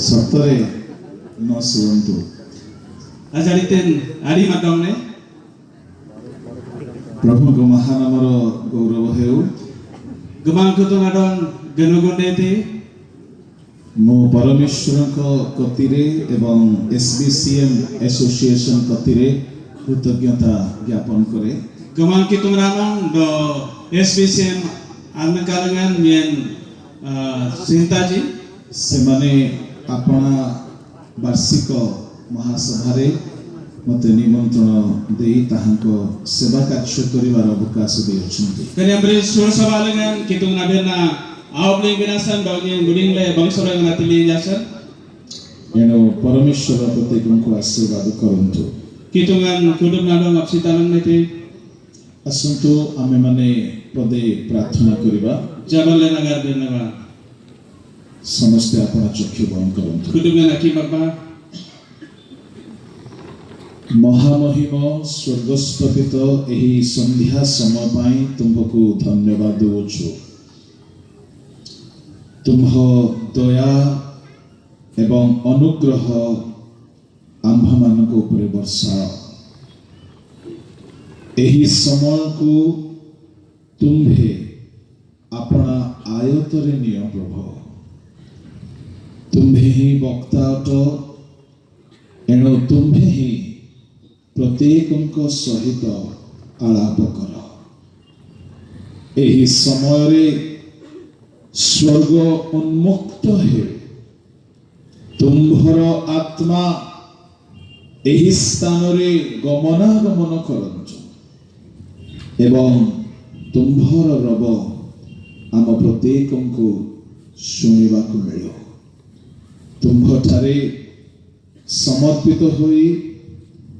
सतरे न सुनतु Ajalitin adi madamne प्रभु को महानामर गौरव हेउ gumang kutungadon genugundeti मो परमेश्वर को कतिरे एवं एसबीसीएम एसोसिएशन कतिरे कृतज्ञता ज्ञापन करे gumang kitungramang do SBCM almekalangan mien sintaji से माने अपना वार्षिक महासभारे मते निमंत्रण देई ताहाको सेवा कार्य करिवार अवकाश देउछन्ति kanyambri sursabalangan kitungnaberna awbling binasan dogin budingle bangsolang natili jasan एनो परमेश्वर प्रत्येकको आशीर्वाद करन्तु kitungan kudumnadong apsitalang neti असन्तु आमे माने पदे प्रार्थना करिबा jaballe nagar benaga समस्त अपना चक्षु बंद करन्तु kudumna ki baba महामहिम स्वर्गस्थित एही संध्या समय पाई तुमको धन्यवाद देउछु तुम्ह दया एवं अनुग्रह आम्भ मानक उपरे वर्षा एही समय को तुम्हे अपना आयतरे निय प्रभु तुम्हे ही वक्ता अट एणु तुम्हे ही प्रत्येक सहित आलाप कर एही समय रे स्वर्ग उन्मुक्त हे तुम्भर आत्मा एही स्थान रे गमनागमन करंचु एवं तुम्भर रब आम प्रत्येक को शुणिबा को मिलो तुम्भ ठारे समर्पित होई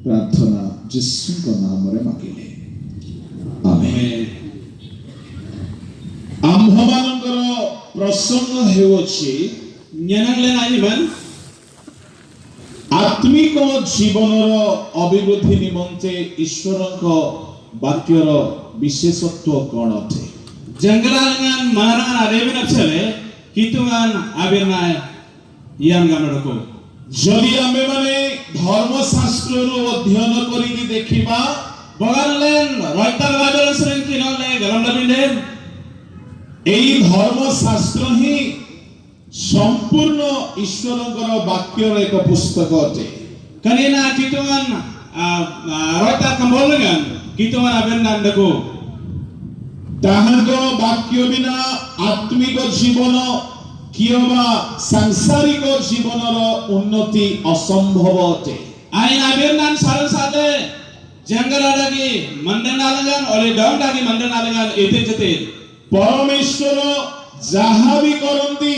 प्रार्थना जिसु को नाम रे मागिले आमेन आम्भमानकर प्रसंग हेउछि nyananglen ajiban आत्मिक जीवनर अभिवृद्धि निमंते ईश्वरक वाक्यर विशेषत्व कौन अटे janggalangan marangan arebin apsale kitungan aberna yang gamroko जदि आमे माने धर्मशास्त्र अध्ययन करिकि देखिबा बगानलेन राइताल बाइबल सरेन किनले गलमदाबिnden एई धर्मशास्त्र ही संपूर्ण ईश्वरकर वाक्यर एक पुस्तक अटे kanina kitungan raita kambolengan kitungan aberna ndako ताहाको वाक्य बिना आत्मिक जीवन कियबा सांसारिक जीवनर उन्नति असंभव अटे ain aberna sarasade janggaladagi mandanalangan ole dongdagi mandanalangan ete jete परमेश्वर जहाँ भी करंती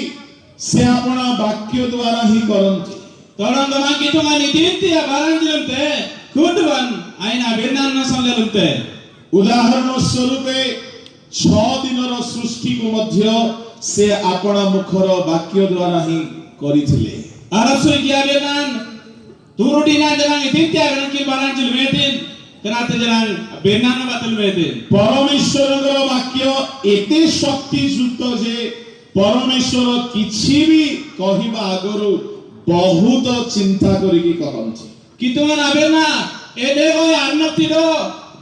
से अपना वाक्य द्वारा ही करंती tolong gamang kitungan itinti abaran dilumte kuduan ain aberna nasalelumte उदाहरण स्वरूपे 6 दिनर सृष्टि को मध्य से अपना मुखर वाक्य द्वारा ही करिथिले arab suri kia benan turudina jalan itinti abaran ki baran dilmetin kenate jalan benan batul metin परमेश्वरर वाक्य एते शक्तियुक्त जे परमेश्वर किछि भी कहिबा आगरु बहुत चिंता करिकि कहंती kitungan aberna edego arnaptido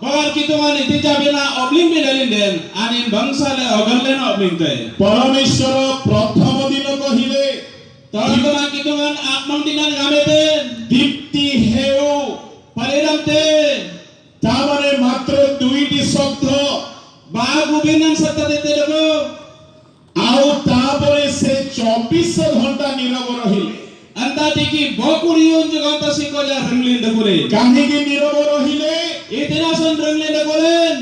bagal kitungan iti jabena obling bedalinden anin bangsale ogallen obling te परमेश्वर प्रथम दिन कहिले tolong gamang kitungan akmang dinan gamete Deepti हेउ paliramte तामाने मात्र दुईटी शब्द bagu benan satta dete dego आउ तापरे से 24 घंटा नीरव रहिले anta tiki bokuriun juganta sikoja renglin degure काहेकि नीरव रहिले itina son renglin deguren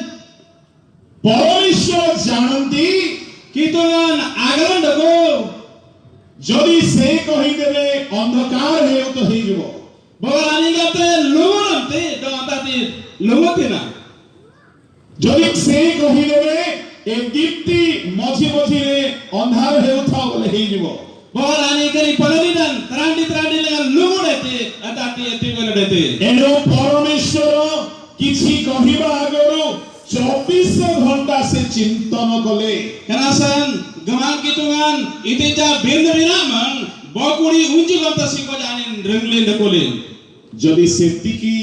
परमेश्वर जानती kitungan agalan dego जदि से कहि देबे अंधकार हेउ तो हे जबो bagal anigate lumunamte do antati lumutina जदि से कहि देबे ए दीप्ति मझी मझी रे अंधार हेउ था बोले हे जबो bagal anigari paladidan trandi lengan lumudete atati etigolete एनो परमेश्वर किछि कहिबा आगरो 24 घंटा से चिंतन कले kanasan Gaman kitungan itija binda binamang bokuri unji gamta siko janin renglin dekolin. যদি সেতিকি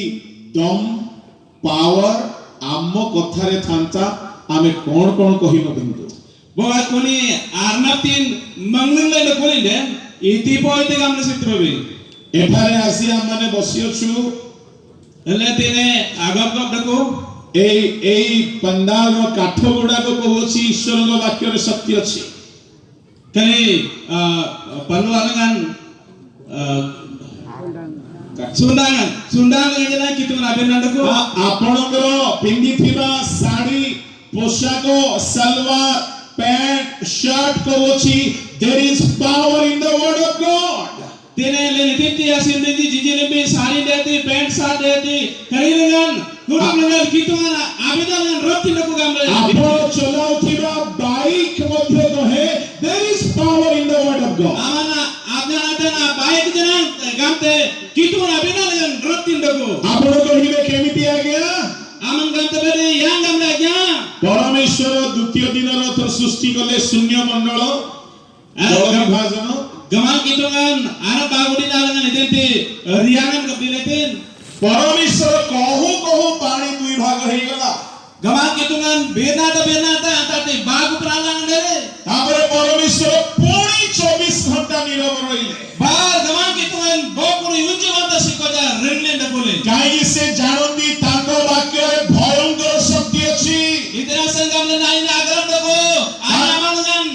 দম পাওয়ার আম্ম কথারে থান্তা আমি কোন কহিব কিন্তু Boga kuni arnatin manglin dekolin den iti poite gamne sitrobi. এখানে আসি আমনে বসিছু Letine agap gap deko এই পন্ডাল কাঠ গুড়াক কହୁছি ঈশ্বরଙ୍କ বাক্যরে শক্তি ଅଛି kani panualangan sundangan jena kitungan abenan deko ଆପଣଙ୍କର ପିନ୍ଧିଥିବା ଶାଢ଼ୀ ପୋଷାକ ସଲୱାର ପ୍ୟାଣ୍ଟ শার্ট কହୁছি there is power in the word of God tine leniti asin deti jijilembi sari deti pant shirt deti karilengan kudangan kitungan abenan rotin deko gamle ଆପଣ ଚଲାଉଥିବା bike ମଧ୍ୟ କହେ there is power in the word of God amana abnana baik jena gamte kitungan abenan rotin deko ଆପଣ କହିବେ କେମିତି ଆଜ୍ଞା aman gamte beri yang gamle agya ପରମେଶ୍ୱର ଦ୍ୱିତୀୟ ଦିନର ତ ସୃଷ୍ଟି କଲେ ଶୂନ୍ୟ ମଣ୍ଡଳ ଜଳ ବିଭାଜନ gaman kitungan anak bagudi nalangan identi riangan kebiletin ପରମେଶ୍ୱର କହୁ ପାଣି ଦୁଇ ଭାଗ ହେଇଗଲା gaman kitungan benata antati bagu pralangan dere ତାପରେ ପରମେଶ୍ୱର ପୁଣି 24 ଘଣ୍ଟା ନୀରବ ରହିଲେ bar gaman kitungan bokuri unji gamta sikoja renglin dekole କାହିଁକି ସେ ଜାଣନ୍ତି ତାଙ୍କ ବାକ୍ୟରେ ଭୟଙ୍କର ଶକ୍ତି ଅଛି itena sangamle naina agaram deko ayamangan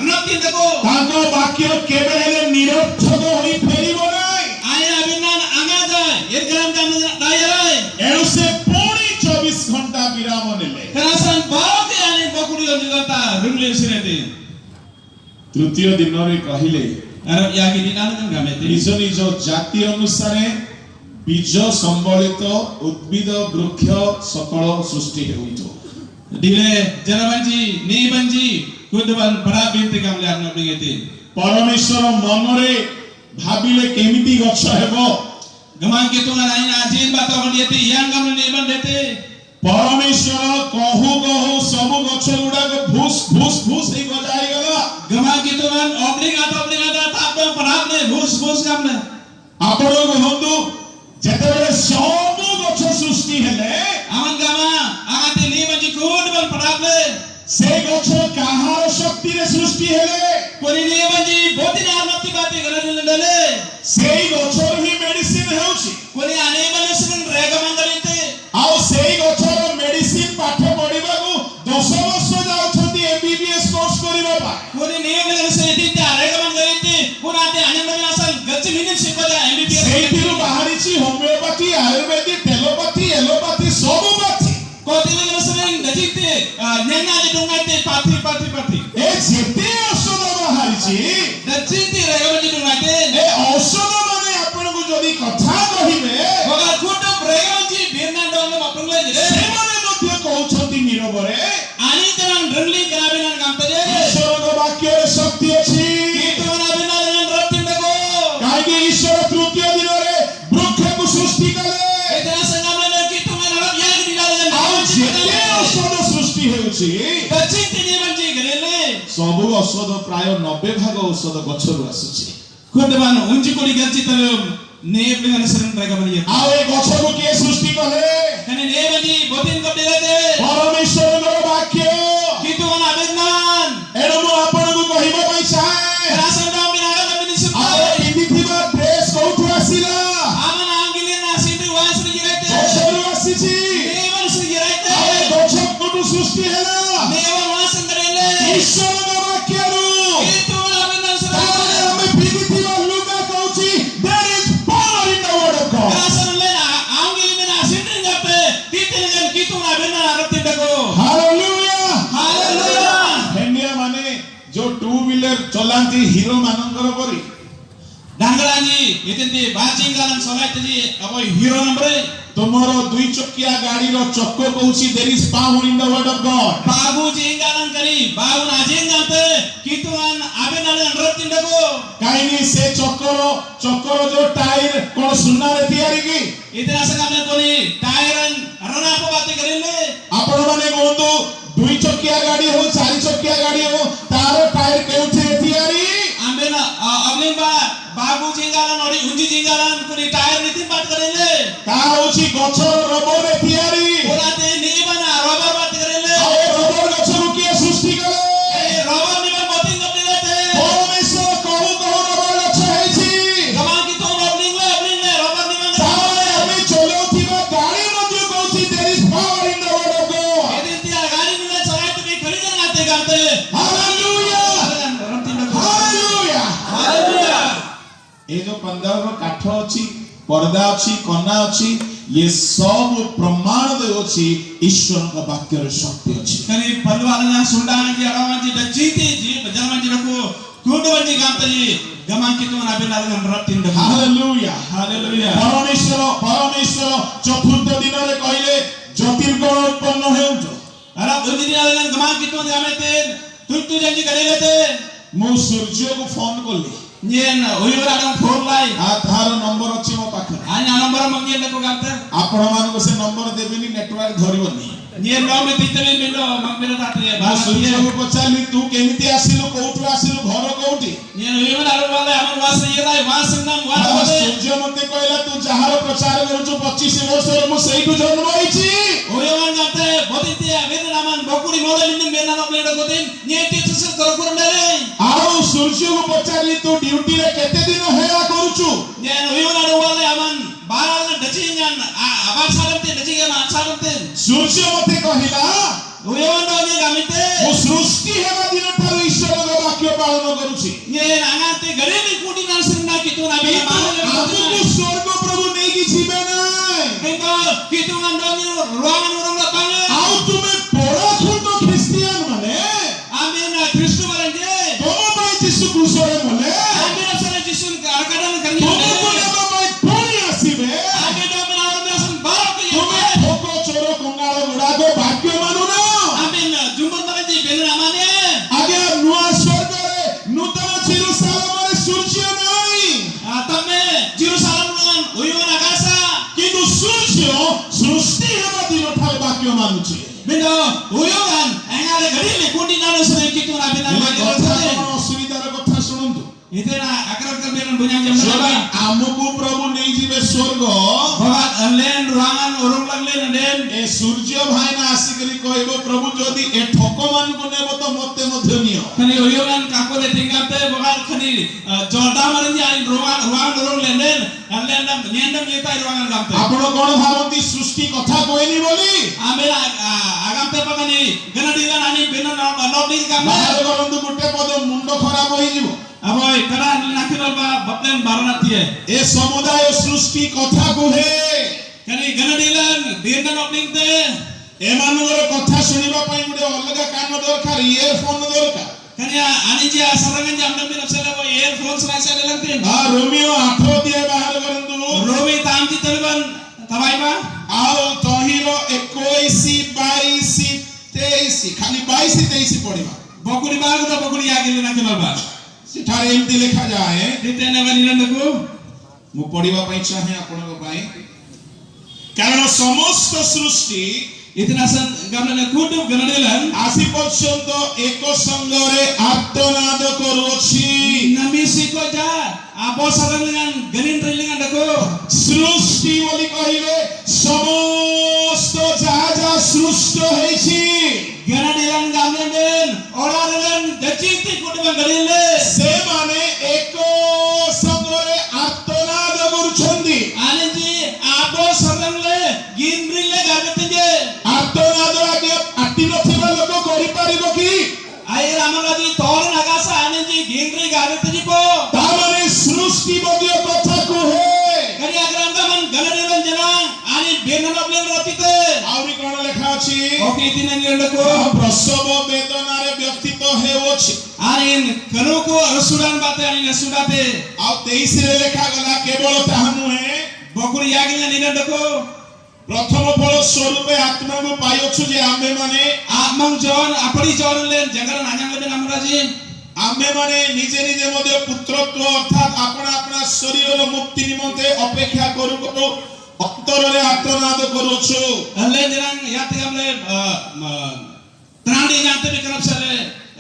rotin deko ତାଙ୍କ ବାକ୍ୟ କେବେ ହେଲେ ନିରର୍ଥକ ହୋଇ ଫେରିବ ନାହିଁ aya abinan angaja irgaram gamle dayai ଏଣୁ ସେ ପୁଣି 24 ଘଣ୍ଟା ବିରାମ ନେଲେ kerasan bauk ani bokuri unji gamta renglin sineti ତୃତୀୟ ଦିନରେ କହିଲେ arab yagi dinalangan gamete ନିଜ ନିଜ ଜାତି ଅନୁସାରେ ବୀଜ ସମ୍ବଳିତ ଉଦ୍ଭିଦ ବୃକ୍ଷ ସକଳ ସୃଷ୍ଟି ହେଉଛୁ dile janabanji nibanji kudaban parabinti gamle arna bingeti ପରମେଶ୍ୱର ମନରେ ଭାବିଲେ କେମିତି ଗଛ ହେବ gaman kitungan aina ajin bataw dieti yang gamle niban dete ପରମେଶ୍ୱର କହୁ ସବୁ ଗଛ ଗୁଡାକ ଭୁସ୍ ହେଇ ଗଜା ହେଇଗଲା gaman kitungan obligata tapdang parabne bus gamle ଆପଣ କୁହନ୍ତୁ ଯେତେବେଳେ ସବୁ ଗଛ ସୃଷ୍ଟି ହେଲେ aman gama agati nibanji kudaban parabne ସେ ଗଛ କାହାର ଶକ୍ତିରେ ସୃଷ୍ଟି ହେଲେ kuri nibanji botin arnati bati galan dale ସେଇ ଗଛର ହିଁ ମେଡିସିନ ହେଉଛି kuri ane manusin regamangalite ଆଉ ସେଇ ଗଛର ମେଡିସିନ ପାଠ ପଢିବାକୁ 10 ବର୍ଷ ଯାଉଛନ୍ତି ଏମବିବିଏସ୍ କୋର୍ସ କରିବା ପାଇଁ kuri nibanji sediti regamangalite kurate anandamasan gachi minin sikoja MBBS ସେଇଥିରୁ ବାହାରିଛି ହୋମିଓପାଥି ଆୟୁର୍ବେଦିକ ଟେଲୋପାଥି ଏଲୋପାଥି ସବୁ ପାଥି kotilan sering gajite nenga dungate pati ଏ ଯେତେ ଔଷଧ ବାହାରିଛି gajite regamanji dungate ଏ ଔଷଧ ମାନେ ଆପଣଙ୍କୁ ଯଦି କଥା କହିବେ boga kudu regamanji birna dong maprulai jire ସେମାନେ ମଧ୍ୟ କହୁଛନ୍ତି ନୀରବରେ ani terang renli kerabinan gamtade ଈଶ୍ୱରଙ୍କ ବାକ୍ୟରେ ଶକ୍ତି ଅଛି itu abinan rotin deko କାହିଁକି ଈଶ୍ୱର ତୃତୀୟ ଦିନରେ ବୃକ୍ଷକୁ ସୃଷ୍ଟି କଲେ itena sangamle kitungan arab yagi dilalan ଆଉ ଯେତେ ଔଷଧ ସୃଷ୍ଟି ହେଉଛି gajite nibanji gelele ସବୁ ଔଷଧ ପ୍ରାୟ 90 ଭାଗ ଔଷଧ ଗଛରୁ ଆସୁଛି kudaban unji kuri gajite neb dengan sering regamanji ଆଉ ଏ ଗଛକୁ କିଏ ସୃଷ୍ଟି କଲେ kane nebanji botin kapdelate ପରମେଶ୍ୱରଙ୍କର ବାକ୍ୟ kitungan abinan ଏଣୁ ମୁଁ ଆପଣଙ୍କୁ କହିବା ପାଇଁ ଚାହେଁ kerasan dong binaga binisip ଆପଣ ପିନ୍ଧିଥିବା ଡ୍ରେସ୍ କୋଉଠୁ ଆସିଲା aman angilin asiti wasri jirate ଗଛରୁ ଆସିଛି neban sri jirate ଆଉ ଏ ଗଛ କୋଉଠୁ ସୃଷ୍ଟି ହେଲା neban wasan karele ଈଶ୍ୱରଙ୍କ ବାକ୍ୟରୁ kitungan abinan ତାପରେ sri ଆମେ ପିନ୍ଧିଥିବା ଲୁଗା କହୁଛି there is power in the word of God kerasan le angilin asiti ngape kitungan abinan rotin deko Hallelujah haleluya ହେଣ୍ଡିଆ ମାନେ ଯୋଉ ଟୁ ହ୍ୱିଲର ଚଲାନ୍ତି ହିରୋ ମାନଙ୍କର ପରି dangalanji itenti bajingalan solaiteji abo hero number ତୁମର ଦୁଇ ଚକିଆ ଗାଡିର ଚକ କହୁଛି there is power in the word of God babu jingalan kari babu najingante kitungan abinan rotin deko କାହିଁକି ସେ ଚକର ଯୋଉ ଟାୟାର କଣ ସୁନାରେ ତିଆରି କି itena sangamle koni tairan rana pabati karele ଆପଣ ମାନେ କୁହନ୍ତୁ ଦୁଇ ଚକିଆ ଗାଡି ହଉ ଚାରି ଚକିଆ ଗାଡି ହଉ ତାର ହଉଛି ଗଛର ରବରରେ ତିଆରି। Pura te ni bana rubber bat karele. ଆଉ ଏ ରବର ଗଛକୁ କିଏ ସୃଷ୍ଟି କଲେ? Eh rubber ni ban boting kapni lete. ପରମେଶ୍ୱର କହୁ କହୁ ରବର ଗଛ ହେଇଛି। Gaman ki to opening le rubber ni ban. ତାହେଲେ ଆମେ ଚଲାଉଥିବା ଗାଡ଼ି ମଧ୍ୟ କହୁଛି there is power in the word of God. Edin tia gari ni le charai to ki khali jana te gante. Hallelujah. Hallelujah. Hallelujah. ये जो 15 काठ अछि पर्दा अछि कन्ना अछि ये सब प्रमाण देउछि ईश्वर का वाक्य रे शक्ति अछि। Kani palwalanya sundana ji arawanji da jiti ji bajalmanji rako kudowanji gamtaji gaman ki to na benalangan ratin da. Hallelujah Hallelujah. परमेश्वर चतुर्थ दिन रे कहिले ज्योतिर्गण उत्पन्न हेउतो। Ara ujini alangan gaman ki to gamete tu janji karelete. मु सूर्य को phone करली Nyen uyura dang phone lai. आ तार नंबर अछि मो पाखे। Anya number mangen ko gamta. आपण मान को से नंबर देबेनी नेटवर्क धरिबनी। Nyen no me titele mindo mangmena tatye. मु सूर्य को पचाली तू केमिति आसिलु कोठु आसिलु घर कोठी? Nyen uyura arwale amar was yerai was nam was bole. सूर्य मते कहला तू जहार प्रचार करूछु 25 वर्ष रे मु सेइटु जन्म होइछि। Uyuan gamte bodinte avena naman bokuri mole min mena no pleda godin. Nyen titse korkur ndale. आओ सूर्य को पचाली तू ड्यूटी रे केते दिन हेला करूछु? Nyen uyuan arwale aman baral dachi nyan abar saramte dachi ga ma saramte. सूर्य मते कहिला Uyuan no ge gamite. मु सृष्टि हेबा दिन थारु ईश्वर का वाक्य पालन करूछि। Nyen angate gare ni kuti nan sinna kitu na be आमुको स्वर्ग प्रभु नहीं की जीवे नहीं। Engko kitu ngandoni ruangan orang lapangan. आओ तुम्हें बड़ा खुद क्रिश्चियन माने Amin Kristo baranje. तुम भाई जिसु कुसरे मने Amin asal jisun kadang karni. तुम को नेबा भाई पुणी आसीबे Amin amin amin asan barak ke तुम्हें ye. ठोको चोरो कंगाल गुड़ा को भाग्य मानु ना Amin jumbar baranje belun amane. आगे नुआ स्वर्ग रे नूतन जेरूशलेम रे सूर्य नहीं Tame Jerusalem ruangan uyuan agasa. किंतु सूर्य सृष्टि हेबा दिन थारु वाक्य मानुछि। Bindo uyuan engale gari le kuti nan sare kitu na हेले binan. कथा कोन असुविधार कथा शुणंतु। Itena akarat kar belun bunyang jam जब na. आमुको प्रभु नहीं जीवे स्वर्ग Bagat len ruangan urung laglen den. ए सूर्य भाई ना आसी करी कहबो प्रभु जदी ए ठोको मान को नेबो तो मते मध्य neo. Kani uyuan kakole tingkate bagat kani jorda marinja ruangan urung lenden. Lendam nyendam yetai ruangan gamte. आपण कोन भावंती सृष्टि कथा कोइनी बोली Ambil agamte pakani ganadilan ani benan nobli gamte. बाहर करंतु गुटे पद मुंडो खराब होई जिवो। Aboy kana nakinol ba baplen baranatiye. ए समुदाय सृष्टि कथा कोहे Kani ganadilan dirna nobli te. एमानगर कथा सुनिबा पई गुटे अलगा कान दरकार इयरफोन दरकार। Kani ani je sarangan jam nambi napsela boy earphones rasa lelangte. आ रोमियो 8 दिए बाहर करंतु Romi tamti telban tabai ba. आओ तहिरो 21 22 23 खाली 22 23 पढिबा। Bokuri ba guda bokuri agil nakinol ba. सेठारे एमती लिखा जाए Ditene baninandaku. मु पढिबा पई चाहे आपनको पई कारण समस्त सृष्टि Itina san gamna kudu ganadilan. आसी पर्यंत एक संगरे आर्तनाद करूछि। Namisi ko ja abo sarangan ganin rilingan dako. सृष्टि बोली कहिले समस्त जहाँ जहाँ सृष्टि होइछि Ganadilan gamnen oraren dachiti kudu ganadile. से माने एक संगरे आर्तनाद करूछन्ति। Anji abo sarangle ginrile gagatije. आर्तनाद आगे आटी नथिबा लोक करि पारिबो कि Air amaladi toran agasa anji ginri gagatije po. ता माने सृष्टि बदियो कथा कोहे Kani agram gaman ganadilan janang ani benanoblen ratite. आउरी कोन लेखा अछि Okay tinangi dako. प्रसव वेदना रे व्यक्तित्व हेउछि। Anin kanuko rasudan bate ani nasudate. आ 23 रे लेखा गला केवल ताहा नुहे Bokuri yagilna ninandako. प्रथम फल स्वरूप आत्मा को पाइछु जे आमे माने Amang John apadi John len jangan nanyang leben amraji. आमे माने निजे निजे मध्ये पुत्रत्व अर्थात आपना आपना शरीर मुक्ति निमंते अपेक्षा करू करू अंतर रे आत्मनाद करूछु। Len jangan yati amle trandi jante bikrap sale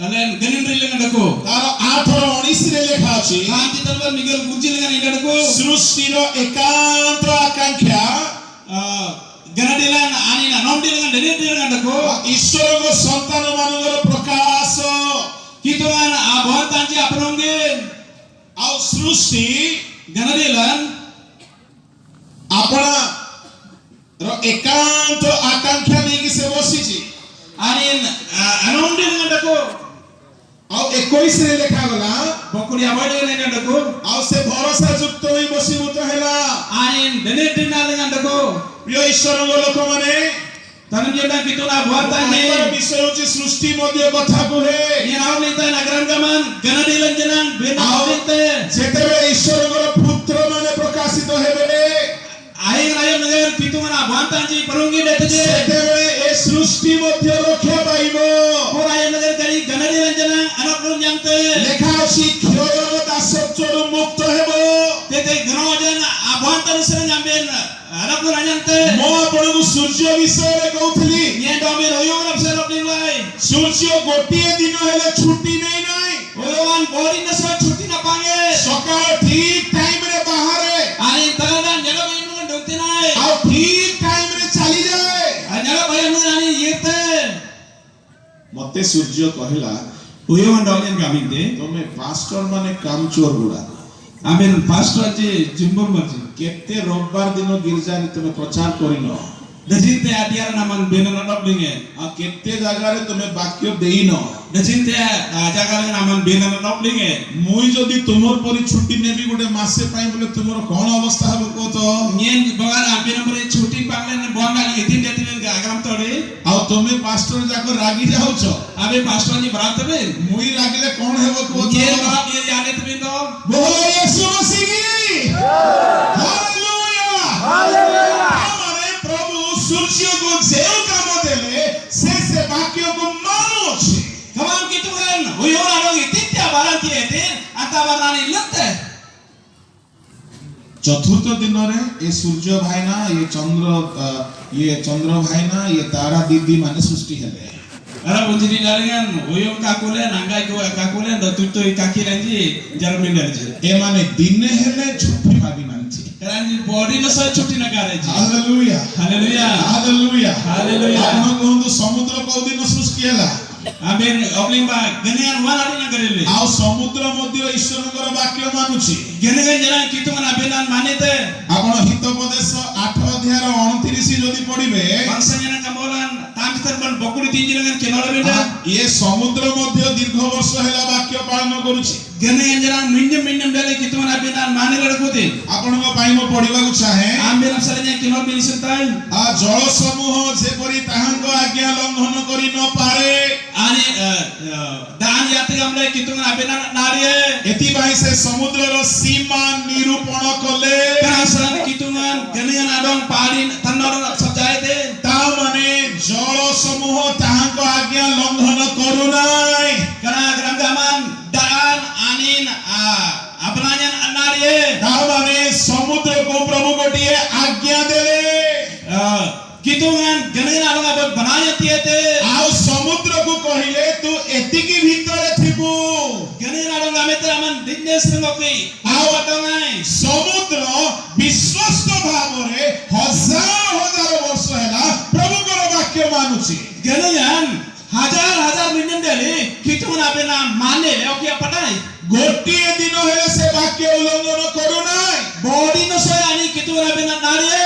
len ganin rilengan dako. तार 8 रो 19 रे लेखा अछि Kanti talban miguel gurji lengan indadako. सृष्टि रो एकांत आकांक्षा ganadilan ani na nomdilan dengan dako ଈଶ୍ୱରଙ୍କ ସନ୍ତାନ ମାନଙ୍କର ପ୍ରକାଶ kitungan abon tanji aprongen ଆଉ ସୃଷ୍ଟି ganadilan ଆପଣ ଏକାନ୍ତ ଆକାଂକ୍ଷା ନେଇକି ସେ ବସିଛି ani anomdilan dako ଆଉ 21 ରେ ଲେଖାଗଲା bokuri abon dengan dako ଆଉ ସେ ଭରସା ଯୁକ୍ତ ହୋଇ ବସିଭୂତ ହେଲା ani denedina dengan dako ପ୍ରିୟ ଈଶ୍ୱରଙ୍କ ଲୋକମାନେ tanam jeda kituna abon tanji ବିଷୟ ହେଉଛି ସୃଷ୍ଟି ମଧ୍ୟ କଥା କୁହେ ni raul nita nagaran gaman ganadilan jenang bena obinte ଯେତେବେଳେ ଈଶ୍ୱରଙ୍କର ପୁତ୍ର ମାନେ ପ୍ରକାଶିତ ହେବେ aing rayon nagar kitungan abon tanji perungi detaje ସେତେବେଳେ ଏ ସୃଷ୍ଟି ମଧ୍ୟ ରକ୍ଷା ପାଇବ rayon nagar kali ganadilan jenang anak run yangte ଲେଖା ଅଛି କ୍ଷୟର ଦାସତ୍ୱରୁ ମୁକ୍ତ ହେବ tete ganojan abon tan serang amben anak run yangte ମୁଁ ଆପଣଙ୍କୁ ସୂର୍ଯ୍ୟ ବିଷୟରେ କହୁଥିଲି ni domin oyong rap serap nilai ସୂର୍ଯ୍ୟ ଗୋଟିଏ ଦିନ ହେଲେ ଛୁଟି ନେଇ ନାହିଁ oyogan body na sa chuti na pange ସକାଳ ଠିକ ଟାଇମରେ ବାହାରେ ani tagadan jaga bayin nung dukti nai ଆଉ ଠିକ ଟାଇମରେ ଚାଲିଯାଏ jaga bayin nung ani yirte ମତେ ସୂର୍ଯ୍ୟ କହିଲା oyogan domin gaminte ତମେ ପାଷ୍ଟର ମାନେ କାମଚୋର ଗୁଡା amen pastor ji jimbur maji କେତେ ରବିବାର ଦିନ ଗିର୍ଜାରେ ତମେ ପ୍ରଚାର କରିନ dajinte adiara naman benana doblinge ଆଉ କେତେ ଜାଗାରେ ତମେ ବାକ୍ୟ ଦେଇନ dajinte jaga naman benana doblinge ମୁଇଁ ଯଦି ତୁମର ପରି ଛୁଟି ନେବି ଗୋଟେ ମାସେ ପାଇଁ ବୋଲେ ତୁମର କଣ ଅବସ୍ଥା ହେବ କହ ତ nyen bagar ampe number chuti pangle bongal itin detin agram tore ଆଉ ତମେ ପାଷ୍ଟର ଯାକ ରାଗି ଯାଉଛ abe pastor ji barat be ମୁଇଁ ରାଗିଲେ କଣ ହେବ କହ ତ nyen barat ye jane tbin do ବୋଲ ୟେଶୁ ମସିହ ହାଲେଲୁୟା ହାଲେଲୁୟା ମାନେ ପ୍ରଭୁ ସୂର୍ଯ୍ୟକୁ ଯେଉଁ କାମ ଦେଲେ ସେ ବାକ୍ୟକୁ ମାନୁଛି kawan kitungan oyogan adong itin baranti etin atabarani lette ଚତୁର୍ଥ ଦିନରେ ଏ ସୂର୍ଯ୍ୟ ଭାଇନା ଇଏ ଚନ୍ଦ୍ର ଭାଇନା ଇଏ ତାରା ଦିଦି ମାନେ ସୃଷ୍ଟି ହେଲେ ara bunjini dalingan oyong kakule nangai ko kakule do tutto kaki lanji jarmin dalje ଏମାନେ ଦିନେ ହେଲେ ଛୁଟି ଭାବି ନାହାନ୍ତି karan body na sa chuti na kare ji hallelujah hallelujah hallelujah Hallelujah. ଆପଣ କୁହନ୍ତୁ ସମୁଦ୍ର କୋଉ ଦିନ ସୃଷ୍ଟି ହେଲା amen obling ba ganyan wan adi na karele ଆଉ ସମୁଦ୍ର ମଧ୍ୟ ଈଶ୍ୱରଙ୍କର ବାକ୍ୟ ମାନୁଛି ganyan jana kitungan abelan manete ଆପଣ ହିତୋପଦେଶ 8 ଅଧ୍ୟାୟର 29 ଯଦି ପଢିବେ bangsanya na kamolan tamster ban bokuri tinjilangan kenala beda ଇଏ ସମୁଦ୍ର ମଧ୍ୟ ଦୀର୍ଘ ବର୍ଷ ହେଲା ବାକ୍ୟ ପାଳନ କରୁଛି ganyan jana minjam dale kitungan abelan manela kote ଆପଣଙ୍କ ପାଇଁ ମୁଁ ପଢିବାକୁ ଚାହେଁ ambelam salanya kenal binisentai ଜଳ ସମୂହ ଯେପରି ତାହାଙ୍କ ଆଜ୍ଞା ଲଙ୍ଘନ କରି ନ ପାରେ ani dan yate gamle kitungan abelan nariye ଏଥିପାଇଁ ସେ ସମୁଦ୍ରର ସୀମା ନିରୂପଣ କଲେ kerasan kitungan ganyan adong parin tanor sabjaite ତା ମାନେ ଜଳ ସମୂହ ତାହାଙ୍କ ଆଜ୍ଞା ଲଙ୍ଘନ କରୁନାହିଁ kana gramgaman daan anin ablanyan nariye ତା ମାନେ ସମୁଦ୍ରକୁ ପ୍ରଭୁ ଗୋଟିଏ ଆଜ୍ଞା ଦେଲେ kitungan ganyan adong abot banaya tiete ଆଉ ସମୁଦ୍ରକୁ କହିଲେ ତୁ ଏତିକି ଭିତରେ ଥିବୁ ganyan adong gamete aman dinnes ngopi ଆଉ atongai ସମୁଦ୍ର ବିଶ୍ୱସ୍ତ ଭାବରେ ହଜାର ବର୍ଷ ହେଲା ପ୍ରଭୁଙ୍କର ବାକ୍ୟ ମାନୁଛି ganyan hajar minyan dali kitungan abena mane okia patai ଗୋଟିଏ ଦିନ ହେଲେ ସେ ବାକ୍ୟ ଉଲ୍ଲଂଘନ କରୁନାହିଁ body no soy ani kitungan abena nariye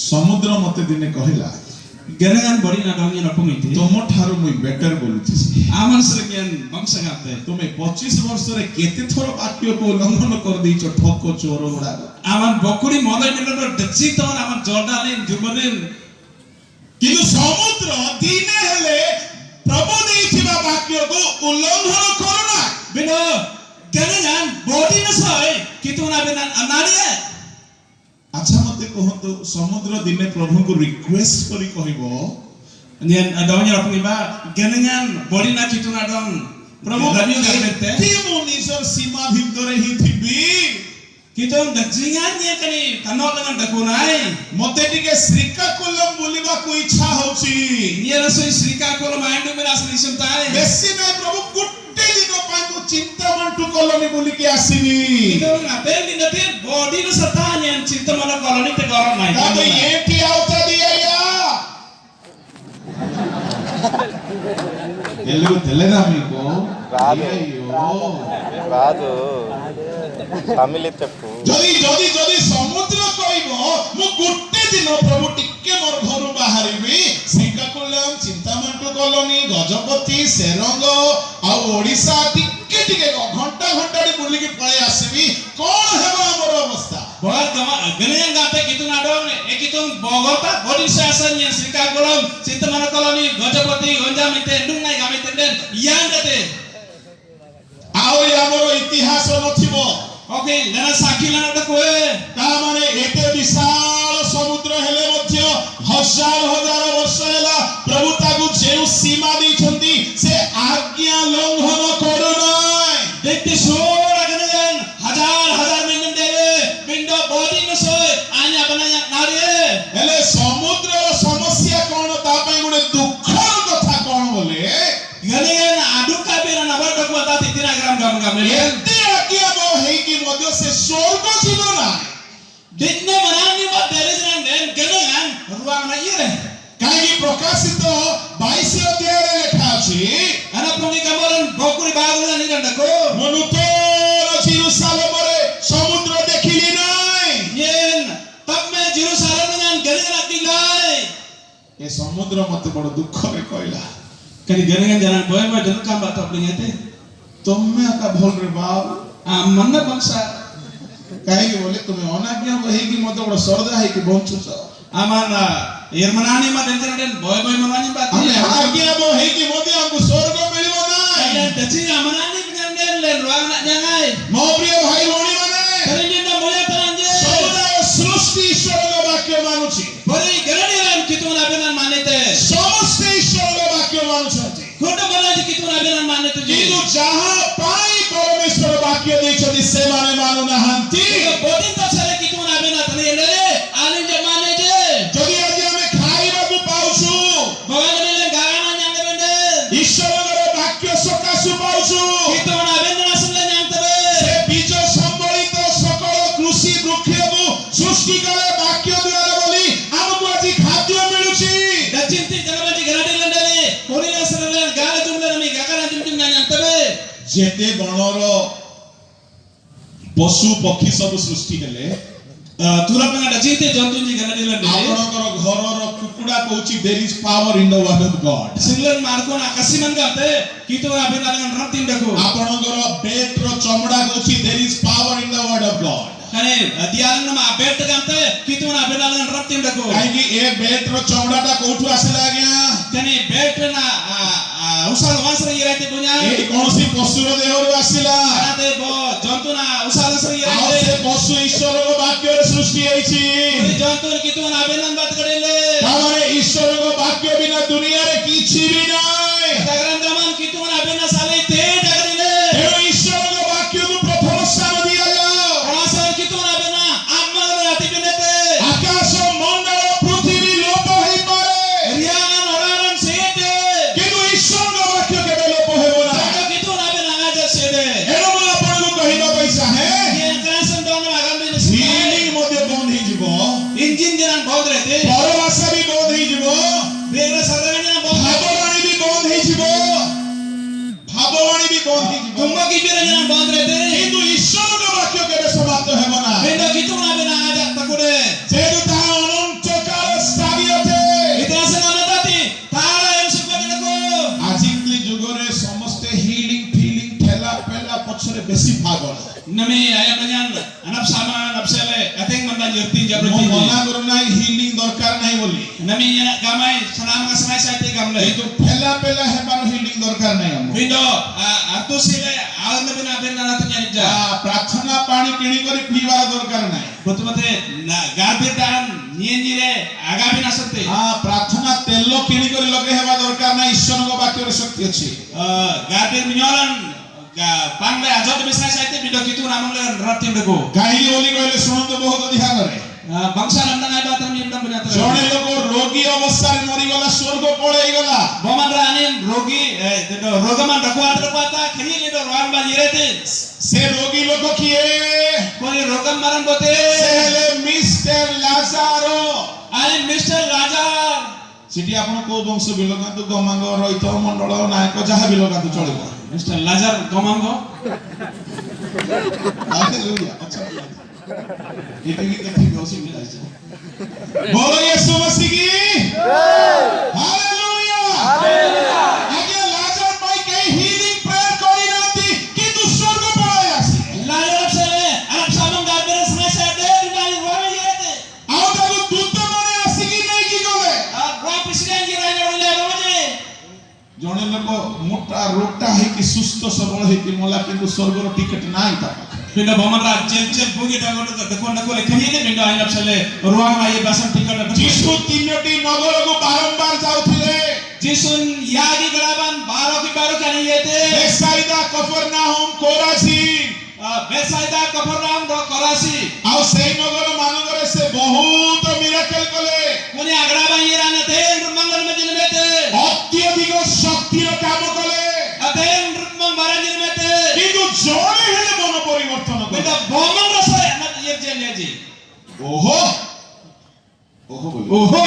ସମୁଦ୍ର ମତେ ଦିନେ କହିଲା ganyan body na dong yin opumiti ତମ ଠାରୁ ମୁଁ better ବୋଲୁଛି aman sergian bangsa ngate ତୁମେ 25 ବର୍ଷରେ କେତେ ଥର ବାକ୍ୟକୁ ଉଲ୍ଲଂଘନ କରିଦେଇଛ ଠକ ଚୋର ଗୁଡାକ aman bokuri modai nilo deci ton aman jordalin jumarin କିନ୍ତୁ ସମୁଦ୍ର ଦିନେ ହେଲେ ପ୍ରଭୁ ଦେଇଥିବା ବାକ୍ୟକୁ ଉଲ୍ଲଂଘନ କରୁନାହିଁ bino ganyan body no soy kitungan abena nariye ଆଚ୍ଛା ମତେ କୁହନ୍ତୁ ସମୁଦ୍ର ଦିନେ ପ୍ରଭୁଙ୍କୁ ରିକ୍ୱେଷ୍ଟ କରି କହିବ nyen adawnya opuniba ganyan body na kitungan adong ପ୍ରଭୁ radio gamete କି ମୁଁ ନିଜର ସୀମା ଭିତରେ ହିଁ ଥିବି kitong dajingan niya kani tanok dengan dakunai ମତେ ଟିକେ ଶ୍ରୀକାକୁଲମ ବୁଲିବାକୁ ଇଚ୍ଛା ହଉଛି niya rasoy srika ko maindu miras nisuntai ବେଶୀ ନାହିଁ ପ୍ରଭୁ ଗୋଟେ ଦିନ ପାଇଁ ମୁଁ ଚିନ୍ତାମଣ୍ଟୁ କଲୋନୀ ବୁଲିକି ଆସିବି kitong apel din datin body no sa tanyan cinta mana koloni te gorom nai. Tapi ఏంటి అవుతది అయ్యా తెలుగు తెల్లదా మీకు రాదు. అయ్యో రాదు తమిళ చెప్పు যদি যদি যদি সমুদ্র কইব মু গুটে দিন প্রভু টিকে মোর ঘরু বাহারিবি শ্রীকাকুলম চিন্তামন্টু কলোনি গজপতি সেরঙ্গ আর ওড়িশা টিকে টিকে ঘন্টা ঘন্টাটি বুলিকি পলাই আসিবি কোন হেব আমার অবস্থা Bogat kama ganyan gate kitu nadong ekitung Bogota Odisha asalnya Srikakulam cinta mana koloni Gajapati Gonjam ite endung nai gamit den yang gate. আহরি আমার ইতিহাস নথিব Oke lana sakhi lana ta koe. তা মানে এতে বিশাল সমুদ্র হেলে মধ্য হাজার হাজার বর্ষ হেলা প্রভু তাকু যেউ সীমা ଦେଇଛନ୍ତି সে আজ্ঞা লঙ্ঘন করু নাই Dekti sur agan hajar hajar minum dele bindo body no soy anya bananya nare. হেলে সমুদ্রর সমস্যা কোন তা পাই গুড়ে দুঃখর কথা কোন বলে Ganyan adu kabira na ba dokwa ta titina gram gam gam le. এতে আজ্ঞা বহ হেকি মধ্য সে স্বর্গ ছিল না Dinne manani ba dele jnan den ganyan ruang na ire. কাহি প্রকাশিত 22 অধ্যায়ে লেখা আছে Anak pungi kamoran bokuri bagula ni dandako. মনুতর জেরুসালেমরে সমুদ্র দেখিলি নাই Yen tamme Jerusalem ngan ganyan akilai. এ সমুদ্র মতে বড় দুঃখরে কইলা Kadi ganyan jalan boy boy dan kamba top lingete. তুমি আকা ভুল রে বাপ Amanna bangsa কাহিকি বলে তুমি অনাজ্ঞা বহিকি মতে বড় সরদা হইকি বঞ্চুছ amana yermanani ma den boy boy manani ba আমি ti. আজ্ঞা বহিকি মতে আমকু স্বর্গ মিলিব না Kaya dachi amanani bingan den len ruang nak jangai. ମୋ ପ୍ରିୟ ଭାଇ ଭଉଣୀ ମାନେ Kadi dinda mulya taranje. ସମୁଦାୟ ସୃଷ୍ଟି ଈଶ୍ୱରଙ୍କ ବାକ୍ୟ ମାନୁଛି Bari ganani ran kitu na benan manete. ସମସ୍ତେ ଈଶ୍ୱରଙ୍କ ବାକ୍ୟ ମାନୁଛନ୍ତି Koda balaji kitu na benan manete ji. କିନ୍ତୁ ଯାହା ପାଇଁ ପରମେଶ୍ୱର ବାକ୍ୟ ଦେଇଛନ୍ତି ସେମାନେ ମାନୁନାହାନ୍ତି Bodin ta sare kitu na benan tani endere alin je manete. ଯଦି ଆଜି ଆମେ ଖାଇବାକୁ ପାଉଛୁ Bagani len gagana nyang bende. ଈଶ୍ୱରଙ୍କର ବାକ୍ୟ ସକାଶୁ ପାଉଛୁ Kitu na benan asle nyang tabe. ସେ ବୀଜ ସମ୍ବଳିତ ସକଳ କୃଷି ବୃକ୍ଷକୁ ସୃଷ୍ଟି କଲେ ବାକ୍ୟ ଦ୍ୱାରା ବୋଲି ଆମକୁ ଆଜି ଖାଦ୍ୟ ମିଳୁଛି Dacinti jalabaji ganani len dele. Kori asle len gala jumle nami gagana jumjum nyang tabe. ଯେତେ ବଣର ପଶୁ ପକ୍ଷୀ ସବୁ ସୃଷ୍ଟି ହେଲେ Turap nga dacinti jontunji ganani len dele. ଆପଣଙ୍କର ଘରର କୁକୁଡ଼ା କହୁଛି there is power in the word of God Singlen markon akasiman gate. Kitu na benan ngan raptim dako. ଆପଣଙ୍କର ବେଡର ଚମଡ଼ା କହୁଛି there is power in the word of God Kani dialan nama bet gante. Kitu na benan ngan raptim dako. କାହିଁକି ଏ ବେଡର ଚମଡ଼ାଟା କୋଉଠୁ ଆସିଲା ଆଜ୍ଞା Kani bet na usal wasra irate punya. ଏଇ କୌଣସି ପଶୁର ଦେହରୁ ଆସିଲା Ate bo jontu na usal wasra ଆଉ ସେ irate. ପଶୁ ଈଶ୍ୱରଙ୍କ ବାକ୍ୟରେ ସୃଷ୍ଟି ହେଇଛି Kuri jontu kitu na benan bat kadele. ତାମାନେ ଈଶ୍ୱରଙ୍କ ବାକ୍ୟ ବିନା ଦୁନିଆରେ କିଛି ବି ନାହିଁ Tagaran gaman kitu na benan sale te dagadile. ତେଣୁ ଈଶ୍ୱରଙ୍କ ବାକ୍ୟକୁ ପ୍ରଥମ ସ୍ଥାନ ଦିଆଯାଉ Rasar kitu na benan amma rati binete. ଆକାଶ ମଣ୍ଡଳ ପୃଥିବୀ ଲୋପ ହେଇପାରେ Riangan oraran sete. କିନ୍ତୁ ଈଶ୍ୱରଙ୍କ ବାକ୍ୟ କେବେ ଲୋପ ହେବ ନାହିଁ Jaga kitu na benan aja sete. ଏଣୁ ମୁଁ ଆପଣଙ୍କୁ କହିବା ପାଇଁ ଚାହେଁ Yang kerasan dong na agam bin sete. Healing ମଧ୍ୟ ବନ୍ଦ ହେଇଯିବ Injin jalan baut rete. ପରଭାଷା ବି ବନ୍ଦ ହେଇଯିବ Begra sarana jalan baut. ଭାବବାଣୀ ବି ବନ୍ଦ ହେଇଯିବ ଭାବବାଣୀ ବି ବନ୍ଦ ହେଇଯିବ Tumba kibira jalan baut rete. କିନ୍ତୁ ଈଶ୍ୱରଙ୍କ ବାକ୍ୟ କେବେ ସମାପ୍ତ ହେବ ନାହିଁ Benda kitu na benan aja takude. ଯେହେତୁ ତାହା ଅନନ୍ତ କାଳ ସ୍ଥାୟୀ ଅଟେ Itrasan na dati. Tara yang suka dako. ଆଜିକାଲି ଯୁଗରେ ସମସ୍ତେ ହିଲିଂ ଫିଲିଂ ଠେଲା ପେଲା ପଛରେ ବେଶୀ ଭାଗଳ Nami ayam nanyan anap sama anap sele. Kateng mandan yerti ମୁଁ jabrati. ମନା କରୁନାହିଁ ହିଲିଂ ଦରକାର ନାହିଁ ବୋଲି Nami yana gamai sanam ngasnai saite gamle. କିନ୍ତୁ ଠେଲା ପେଲା ହେବାର ହିଲିଂ ଦରକାର ନାହିଁ ଆମକୁ Bindo artu sile agar nabi nabi nana tanya ପ୍ରାର୍ଥନା ପାଣି କିଣିକରି ପିଇବାର ଦରକାର ନାହିଁ Betul-betul garbir dan nyenjire agabi nasante. ପ୍ରାର୍ଥନା ତେଲ କିଣିକରି ଲଗେଇ ହେବା ଦରକାର ନାହିଁ ଈଶ୍ୱରଙ୍କ ବାକ୍ୟରେ ଶକ୍ତି ଅଛି Garbir minyolan pangbe ajot bisna saite bindo kitu namang le ratim deko. କାହିଁକି ବୋଲି କହିଲେ ଶୁଣନ୍ତୁ ବହୁତ ଧ୍ୟାନରେ Bangsa lamdang ay batang miyamdang punyata. ଜଣେ ଲୋକ ରୋଗୀ ଅବସ୍ଥାରେ ମରିଗଲା ସ୍ୱର୍ଗ ପଳେଇଗଲା Boman ranin rogi rogaman dakwata khani lido roan bajirete. ସେ ରୋଗୀ ଲୋକ କିଏ Koni rogam maran bote. ସେ ହେଲେ ମିସ୍ ସେଠି ଆପଣ କୋଉ ବଂଶ ବିଲକାନ୍ତୁ ଗମାଙ୍ଗ ରହିତ ମଣ୍ଡଳ ନାୟକ ଯାହା ବିଲକାନ୍ତୁ ଚଳିବ। Mr. Lazar Gomango. ହାଲେଲୁୟା ଆଚ୍ଛା ଏଠି କି କେତେ ବସି ମିଳାଇছে ବୋଲ ୟେଶୁ ମସିହ କି ହାଲେଲୁୟା ହାଲେଲୁୟା ଆଜ୍ଞା ଲାଜର ପାଇଁ କେହି ହିଲିଂ ପ୍ରେୟର କରିନାନ୍ତି କିନ୍ତୁ ସ୍ୱର୍ଗ ପଳାଇ ଆସି Lazar sele Arab samang gaber smasa de dali rome yete. ଆଉ ତାକୁ ଦୂତ ମାନେ ଆସିକି ନେଇକି ଗଲେ। Rome president ki raina role roje. ଜଣେ ଲୋକ ମୋଟା ରୋଟା ହେଇକି ସୁସ୍ଥ ସବଳ ହେଇକି ମଲା କିନ୍ତୁ ସ୍ୱର୍ଗର ଟିକେଟ ନାହିଁ ତା ପାଖରେ। Pinda bomara jel bugi da godo dekona ko lekhini pinda Arab sele ruang ma ye basan ticket ଯୀଶୁ ତିନୋଟି ନଗରକୁ ବାରମ୍ବାର ଯାଉଥିଲେ। Jisun yagi galaban 12 ki 12 kani yete. ବେସାଇଦା କଫରନାହୁମ କୋରାଜିନ Besaida Kafarnaum do Korasi. ଆଉ ସେଇ ନଗର ମାନଙ୍କରେ ସେ ବହୁତ ମିରାକଲ କଲେ। Kuni agraba irana ten rumangal majin mete. ଅତ୍ୟଧିକ ଶକ୍ତିର କାମ କଲେ Aten rumang baranjin mete. କିନ୍ତୁ ଜଣେ ହେଲେ ମନ ପରିବର୍ତ୍ତନ କଲେ। Pinda bomang rasa na yerjen yeji. ଓହୋ ଓହୋ ବୋଲ Oho.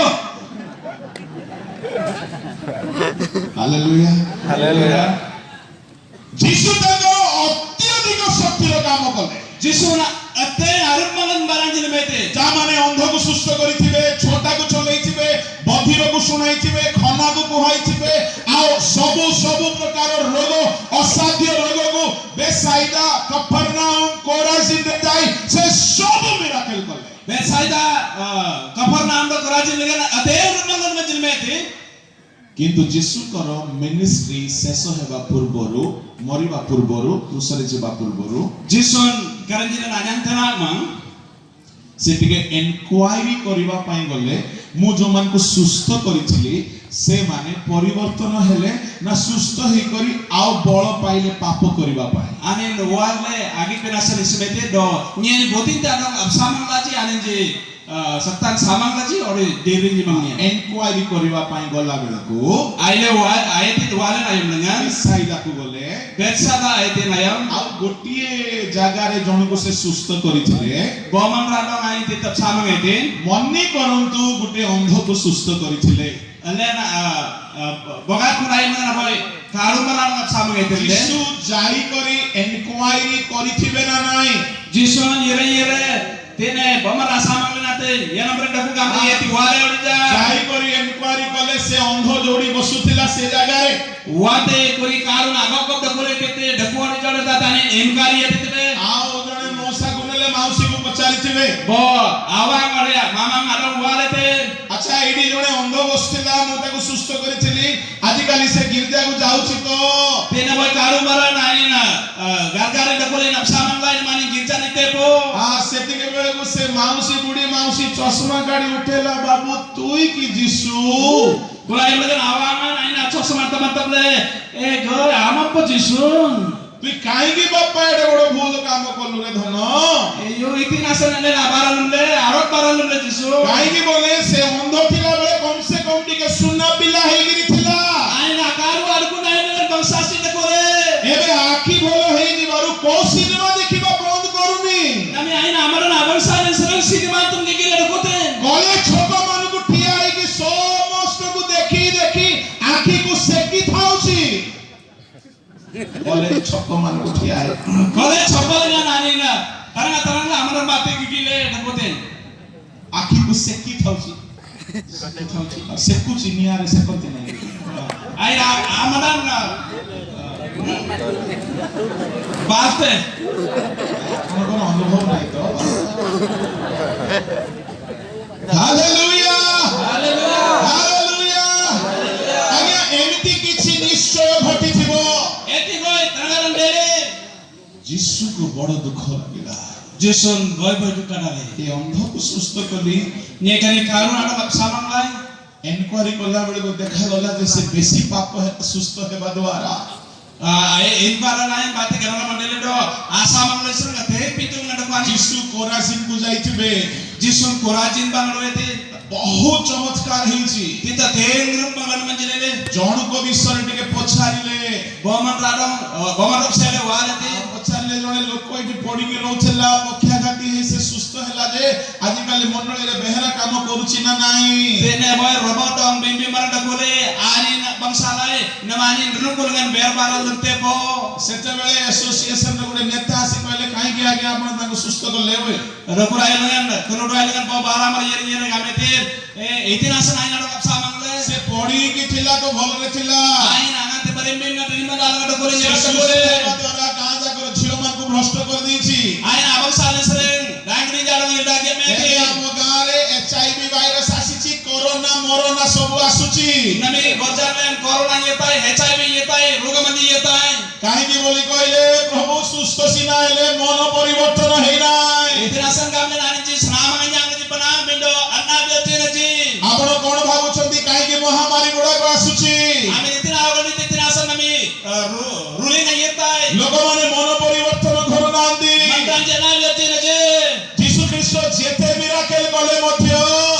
ହାଲେଲୁୟା ହାଲେଲୁୟା ଯୀଶୁ ତାଙ୍କର ଅତ୍ୟଧିକ ଶକ୍ତିର କାମ କଲେ। Jisuna aten arumangal baranjin mete. ଯାମାନେ ଅନ୍ଧକୁ ସୁସ୍ଥ କରିଥିବେ, ଛୋଟାକୁ ଚଲେଇଥିବେ, ବଧିରକୁ ଶୁଣାଇଥିବେ, ଖନାକୁ କୁହାଇଥିବେ ଆଉ ସବୁ ସବୁ ପ୍ରକାର ରୋଗ ଅସାଧ୍ୟ ରୋଗକୁ ବେସାଇଦା କଫରନାହୁମ କୋରାଜିନରେ ଯାଇ ସେ ସବୁ ମିରାକଲ କଲେ। Besaida Kafarnaum do Korasi legana aten rumangal majin mete. କିନ୍ତୁ ଯୀଶୁଙ୍କର ମିନିଷ୍ଟ୍ରି ଶେଷ ହେବା ପୂର୍ବରୁ ମରିବା ପୂର୍ବରୁ କ୍ରୁଶରେ ଯିବା ପୂର୍ବରୁ Jisun karanjin anyang tena mang. ସେ ଟିକେ ଏନକ୍ୱାରି କରିବା ପାଇଁ ଗଲେ ମୁଁ ଯୋଉମାନଙ୍କୁ ସୁସ୍ଥ କରିଥିଲି ସେମାନେ ପରିବର୍ତ୍ତନ ହେଲେ ନା ସୁସ୍ଥ ହେଇକରି ଆଉ ବଳ ପାଇଲେ ପାପ କରିବା ପାଇଁ। Anin wale agi penasan ismete do nyen botin ta dong absamang laji anin je saktan samang laji ore derin ji mangnya. Enquiry କରିବା ପାଇଁ ଗଲା ବେଳକୁ Aile wal ayati wale ayam lengan ବେସାଇଦାକୁ ଗଲେ bersada ayati ayam ଆଉ ଗୋଟିଏ ଜାଗାରେ ଜଣକୁ ସେ ସୁସ୍ଥ କରିଥିଲେ। bomang radong ayati tetap samang etin. ମନେ କରନ୍ତୁ ଗୋଟେ ଅନ୍ଧକୁ ସୁସ୍ଥ କରିଥିଲେ। Alena bogat kurai na boy karu malang absamang etin le. ଯୀଶୁ ଯାଇକରି ଏନକ୍ୱାରି କରିଥିବେ ନା ନାହିଁ? Jisun yere tene bomara samang lenate yanam rendaku gamri ayati wale orija. ଯାଇକରି ଏନକ୍ୱାରି କଲେ ସେ ଅନ୍ଧ ଯୋଉଠି ବସୁଥିଲା ସେ ଜାଗାରେ Wate kuri karu na agok dakule kete dakuani jore tatane enkari yetitebe. ଆଉ ଜଣେ ମଉସାକୁ ନେଲେ ମାଉସୀକୁ ପଚାରିଥିବେ Bo awang area mamang adong walete. ଆଚ୍ଛା ଏଇଠି ଜଣେ ଅନ୍ଧ ବସୁଥିଲା ମୁଁ ତାକୁ ସୁସ୍ଥ କରିଥିଲି ଆଜିକାଲି ସେ ଗିର୍ଜାକୁ ଯାଉଛି ତ? Tena boy karu mara nani na gargare dakule na samang lain mani gincha nitepo. ସେତିକି ବେଳକୁ ସେ ମାଉସୀ ବୁଢୀ ମାଉସୀ ଚଷମା କାଢି ଉଠେଇଲା ବାବୁ ତୁଇ କି ଯୀଶୁ? Kulai bagan awang nani na chok sama teman le. Goy amappo jisun. ତୁଇ କାହିଁକି ବାପା ଏଡେ ବଡ ଭୁଲ କାମ କଲୁ ରେ ଧନ? Yo itin asan le abaralule arot baralule jisun. କାହିଁକି ବୋଲେ ସେ ଅନ୍ଧ ଥିଲା ବେଳେ କମ ସେ କମ ଟିକେ ସୁନା ପିଲା ହେଇକିରି ଥିଲା। Aina karu aduku nai le bangsasi dakule. ଏବେ ଆଖି ଭଲ ହେଇଯିବାରୁ କୋଉ ସିନେମା ଦେଖିବା ବନ୍ଦ କରୁନି। Nami aina amaran abangsani serang sinema tum gigile dakote. ଗଲେ ଛକ ମାନଙ୍କୁ ଠିଆ ହେଇକି ସମସ୍ତଙ୍କୁ ଦେଖି ଦେଖି ଆଖିକୁ ସେକି ଥାଉଛି। ଗଲେ ଛକ ମାନଙ୍କୁ ଠିଆ ହେଇ Kole chopal na nani na. Taranga amaran bate gigile dakote. ଆଖିକୁ ସେକି ଥାଉଛି। ସେକୁଛି ନିଆଁରେ ସେକନ୍ତି ନାହିଁ। Aina amaran baste. ଆପଣଙ୍କର ଅନୁଭବ ନାହିଁ ତ? Hallelujah Hallelujah. ହାଲେଲୁୟା। ଆଜ୍ଞା ଏମିତି କିଛି ନିଶ୍ଚୟ ଘଟିଥିବ। Eti boy tangaran dele. ଯୀଶୁକୁ ବଡ ଦୁଃଖ ଲାଗିଲା। Jason boy dukanale. ଏ ଅନ୍ଧକୁ ସୁସ୍ଥ କଲି Nyekani karu adong absamang lain. Enquiry କଲା ବେଳକୁ ଦେଖାଗଲା ଯେ ସେ ବେଶୀ ପାପ ସୁସ୍ଥ ହେବା ଦ୍ୱାରା Imbara lain bate garana mandele do asamang le serang te pitung ngadakwani. ଯୀଶୁ କୋରାସିନକୁ ଯାଇଥିବେ jisun korajin bang loete बहुत चमत्कार ହେଇଛି kita teng rum bang manjile ଜଣଙ୍କ ବିଷୟରେ ଟିକେ ପଚାରିଲେ boman radong boman rok sele walate ପଚାରିଲେ ଜଣେ ଲୋକ ଏଠି ପଡିକି ରହୁଥିଲା ପକ୍ଷାଘାତୀ ହେଇ ସେ ସୁସ୍ଥ ହେଲା ଯେ ଆଜି କାଲି ମଣ୍ଡଳୀରେ ବେହେରା କାମ କରୁଛି ନା ନାହିଁ tene boy robotong bimbi marada kole ani bangsalai namani rukul ngan ber baral lunte po ସେତେବେଳେ ଆସୋସିଏସନ ର ଗୋଟେ ନେତା ଆସି କହିଲେ କାହିଁକି ଆଜ୍ଞା ଆପଣ ତାଙ୍କୁ ସୁସ୍ଥ କଲେ ହୁଏ rokurai ngan konorai ngan po baramar yeri yeri gamete itinasan aina dok samangle ସେ ପଡିକି ଥିଲା ତ ଭଲରେ ଥିଲା aina ngate barimbe na rimba dalga kole ସେ yeri ସୁସ୍ଥ kole ହେବା ଦ୍ୱାରା ଗାଁ ଯାକର ଝିଅମାନଙ୍କୁ ଭ୍ରଷ୍ଟ କରିଦେଇଛି aina abangsalai sereng dangri jadong ida ଏବେ gemete ଆମ ଗାଁରେ HIV ଭାଇରସ ଆସିଛି କରୋନା ମରୋନା ସବୁ ଆସୁଛି nami gojarlen corona yetai HIV yetai rogamandi yetai କାହିଁକି ବୋଲି କହିଲେ ପ୍ରଭୁ ସୁସ୍ଥ ସିନା ହେଲେ ମନ ପରିବର୍ତ୍ତନ ହେଇନାହିଁ itinasan gamle nani ji snama nyang ji pana bindo anna beti ji ଆପଣ କଣ ଭାବୁଛନ୍ତି କାହିଁକି ମହାମାରୀ ଗୁଡାକ ଆସୁଛି ami itina ogani itinasan nami ruling yetai ଲୋକମାନେ ମନ ପରିବର୍ତ୍ତନ କରୁନାହାନ୍ତି mantan jana beti ji ଯୀଶୁ ଖ୍ରୀଷ୍ଟ ଯେତେ ମିରାକେଲ କଲେ ମଧ୍ୟ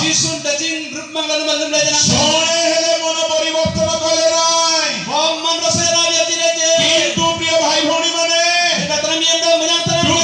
jisun dajin rupmangal malum dajana ଜଣେ ହେଲେ ମନ ପରିବର୍ତ୍ତନ କଲେ ନାହିଁ bom man rosena beti ji କିନ୍ତୁ ପ୍ରିୟ ଭାଇ ଭଉଣୀ ମାନେ katram yendo menantara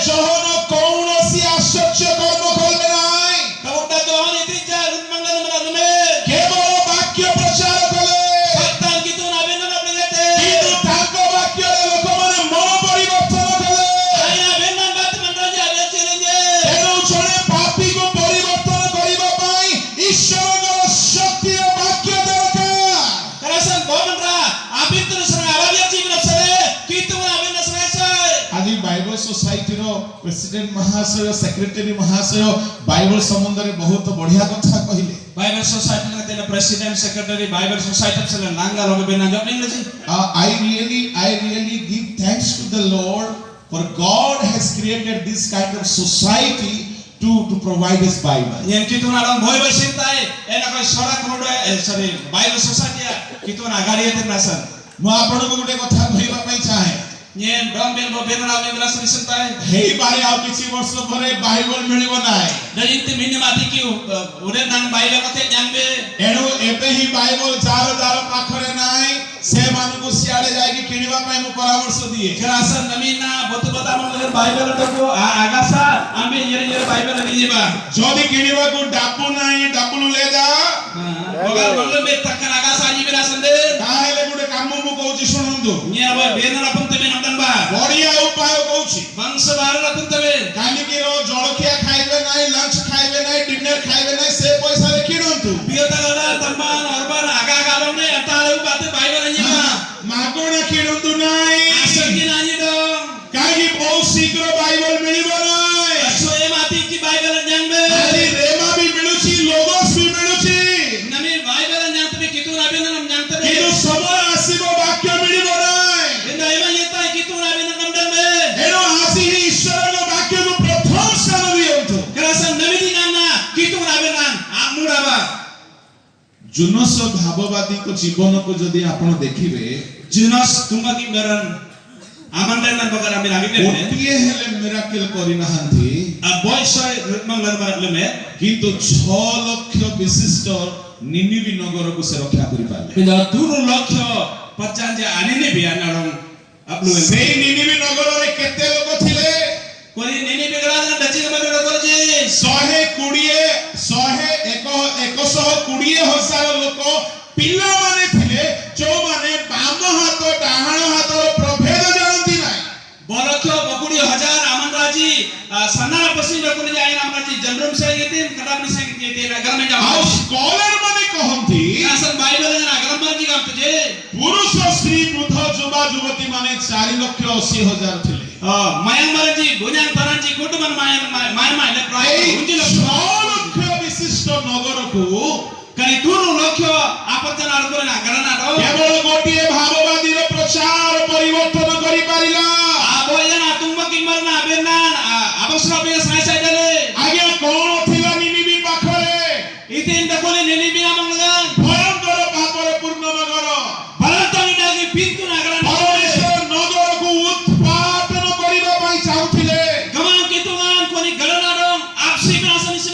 ଜହନ କୌଣସି ଆଶ୍ଚର୍ଯ୍ୟ କର୍ମ କଲେ ନାହିଁ kabukta johan itija rupmangal malalume କେବଳ ବାକ୍ୟ ପ୍ରଚାର କଲେ satan kitun abena nabligate କିନ୍ତୁ ତାଙ୍କ ବାକ୍ୟରେ ଲୋକମାନେ ମନ ପରିବର୍ତ୍ତନ କଲେ aina benan bat manraja beti ji ତେଣୁ ଜଣେ ପାପୀକୁ ପରିବର୍ତ୍ତନ କରିବା ପାଇଁ ଈଶ୍ୱରଙ୍କର ଶକ୍ତିର ବାକ୍ୟ ଦରକାର karasan bomandra abitur serang arabia ji binapsare kitun abena serasai ଆଜି ବାଇବଲ ସୋସାଇଟିର ପ୍ରେସିଡେଣ୍ଟ ମହାଶୟ ସେକ୍ରେଟାରୀ ମହାଶୟ ବାଇବଲ ସମ୍ବନ୍ଧରେ ବହୁତ ବଢିଆ କଥା କହିଲେ Bible Society na tena President Secretary Bible Society sila nanggal og binanjok ning ji I really give thanks to the Lord for God has created this kind of society to provide His Bible. yen kitun adong boy bersintai ena ko sorak rodo sorry Bible Society kitun agari internasan ମୁଁ ଆପଣଙ୍କୁ ଗୋଟେ କଥା କହିବା ପାଇଁ ଚାହେଁ yen dom ben bo ben na ben la sintai ହେଇପାରେ ଆଉ କିଛି ବର୍ଷ ପରେ ବାଇବଲ ମିଳିବ ନାହିଁ dan inti minimati ki udah nang Bible kote jangbe ଏଣୁ ଏବେ ହିଁ ବାଇବଲ ଯାର ଯାର ପାଖରେ ନାହିଁ ସେମାନଙ୍କୁ ସିଆଡେ ଯାଇକି କିଣିବା ପାଇଁ ମୁଁ ପରାମର୍ଶ ଦିଏ kerasan namina botu bota mon Bible toko agasa ambe yere Bible ni jiba ଯଦି କିଣିବାକୁ ଡାବୁ ନାହିଁ ଡାବୁలు లేదా bogal bolle be takkan agasa ni bina sande ତାହେଲେ ଗୋଟେ କାମ ମୁଁ କହୁଛି ଶୁଣନ୍ତୁ nya boy ben na pun tebe namdan ba ବଢିଆ ଉପାୟ କହୁଛି bangsa baru la pun tebe କାଲିକି ଜଳଖିଆ ଖାଇବେ ନାହିଁ ଲଞ୍ଚ ଖାଇବେ ନାହିଁ ଡିନର ଖାଇବେ ନାହିଁ ସେ ପଇସାରେ କିଣନ୍ତୁ biota gala tamban orban aga galon ne atalu bate Bible ni ba ମାଗଣା କିଣନ୍ତୁ ନାହିଁ asal ki nani do କାହିଁକି ବହୁତ ଶୀଘ୍ର ବାଇବଲ ମିଳିବ ନାହିଁ aso e mati ki Bible jangbe ଆଜି ରେମା ବି ମିଳୁଛି ଲୋଗୋସ ବି ମିଳୁଛି nami Bible jang tebe kitu nabi nam jang tebe କିନ୍ତୁ ସମୟ ଆସିବ ବାକ୍ୟ ମିଳିବ ନାହିଁ inda ema yeta kitu nabi nam dambe ଏଣୁ ଆଜି ହିଁ ଈଶ୍ୱରଙ୍କ ବାକ୍ୟକୁ ପ୍ରଥମ ସ୍ଥାନ ଦିଅନ୍ତୁ kerasan nabi di nana kitu nabi nan amuda ba ଜୁନସ ଭାବବାଦୀଙ୍କ ଜୀବନକୁ ଯଦି ଆପଣ ଦେଖିବେ Junas tunga ki garan aman dan nan bagara mi nabi ne ଗୋଟିଏ ହେଲେ ମିରାକେଲ କରିନାହାନ୍ତି a boy soy mang lan mar leme କିନ୍ତୁ 6 ଲକ୍ଷ ବିଶିଷ୍ଟ ନିନିବି ନଗରକୁ ସେ ରକ୍ଷା କରିପାରିଲେ pinda turu lokyo pachanje anine bi anarong aplu ସେଇ ନିନିବି ନଗରରେ କେତେ ଲୋକ ଥିଲେ kori nini bi gara na dachi ka manu korje 120,000 ଲୋକ ପିଲାମାନେ ଥିଲେ ଯୋଉମାନେ ବାମ ହାତ ଡାହାଣ ହାତର ପ୍ରଭେଦ ଜାଣନ୍ତି ନାହିଁ bolokyo bakuri hajar aman raji sanana pasin bakuri jain aman raji jandrum se yetim kadam se yetim agar me ଆଉ jao ସ୍କଲାର ମାନେ କହନ୍ତି asan bible na agar mar ji gamte je ପୁରୁଷ ସ୍ତ୍ରୀ ବୃଦ୍ଧ ଯୁବା ଯୁବତୀ ମାନେ 4,80,000 ଥିଲେ mayang maraji bunyang taranji kutuman mayang mayang le pray ଏଇ unji 6 ଲକ୍ଷ ବିଶିଷ୍ଟ ନଗରକୁ kani turu lokyo apatana arukore na garana do କେବଳ ଗୋଟିଏ ଭାବବାଦୀର ପ୍ରଚାର ପରିବର୍ତ୍ତନ କରିପାରିଲା aboyana tumba kimarna benan abasra be sai sai dale ଆଜ୍ଞା କଣ ଥିଲା ନିନିବି ପାଖରେ itin dakole nini bina mangalan ଭୟଙ୍କର ପାପରେ ପୂର୍ଣ୍ଣ ନଗର balantani dagi pintu na garana ପରମେଶ୍ୱର ନଗରକୁ ଉତ୍ପାଦନ କରିବା ପାଇଁ ଚାହୁଁଥିଲେ gaman kitungan koni garana do apsi bina sanisi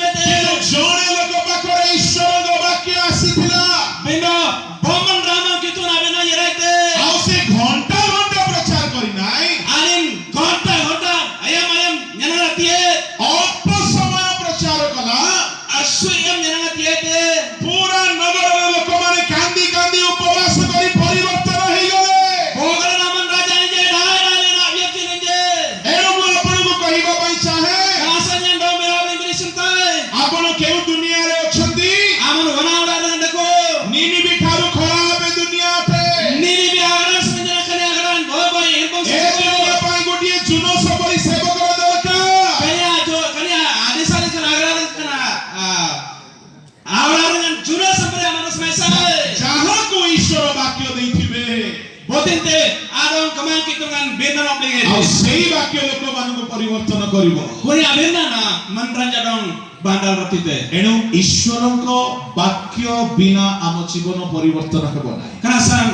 kemang kitungan benar ଆଉ obligate. ସେଇ ବାକ୍ୟ ଲୋକମାନଙ୍କୁ ପରିବର୍ତ୍ତନ କରିବ। Kuni abirna na manranja dong bandal rotite. ଏଣୁ ଈଶ୍ୱରଙ୍କ ବାକ୍ୟ ବିନା ଆମ ଜୀବନ ପରିବର୍ତ୍ତନ ହେବ ନାହିଁ। Kanasan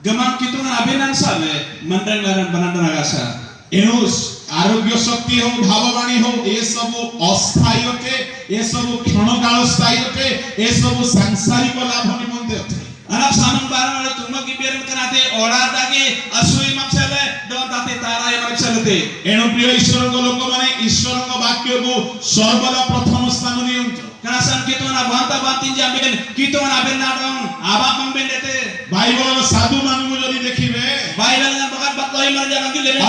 gemang kitungan abinan sale manranja banandana gasa. ଏଣୁ ଆରୋଗ୍ୟ ଶକ୍ତି ହଉ ଭାବବାଣୀ ହଉ ଏସବୁ ଅସ୍ଥାୟୀ ଅଟେ, ଏସବୁ କ୍ଷଣକାଳ ସ୍ଥାୟୀ ଅଟେ, ଏସବୁ ସାଂସାରିକ ଲାଭ ନିମନ୍ତେ ଅଟେ। Anak samang barang ada tuma kibirin kanate orar dagi asui mapsele don tate tarai mapsele. ଏଣୁ ପ୍ରିୟ ଈଶ୍ୱରଙ୍କ ଲୋକମାନେ ଈଶ୍ୱରଙ୍କ ବାକ୍ୟକୁ ସର୍ବଦା ପ୍ରଥମ ସ୍ଥାନ ଦିଅନ୍ତୁ। Kanasan kitungan abanta bantin jambin kitungan abin nadong abak mangbendete. ବାଇବଲର ସାଧୁମାନଙ୍କୁ ଯଦି ଦେଖିବେ Bible dengan bakat batloi marja lagi lebe.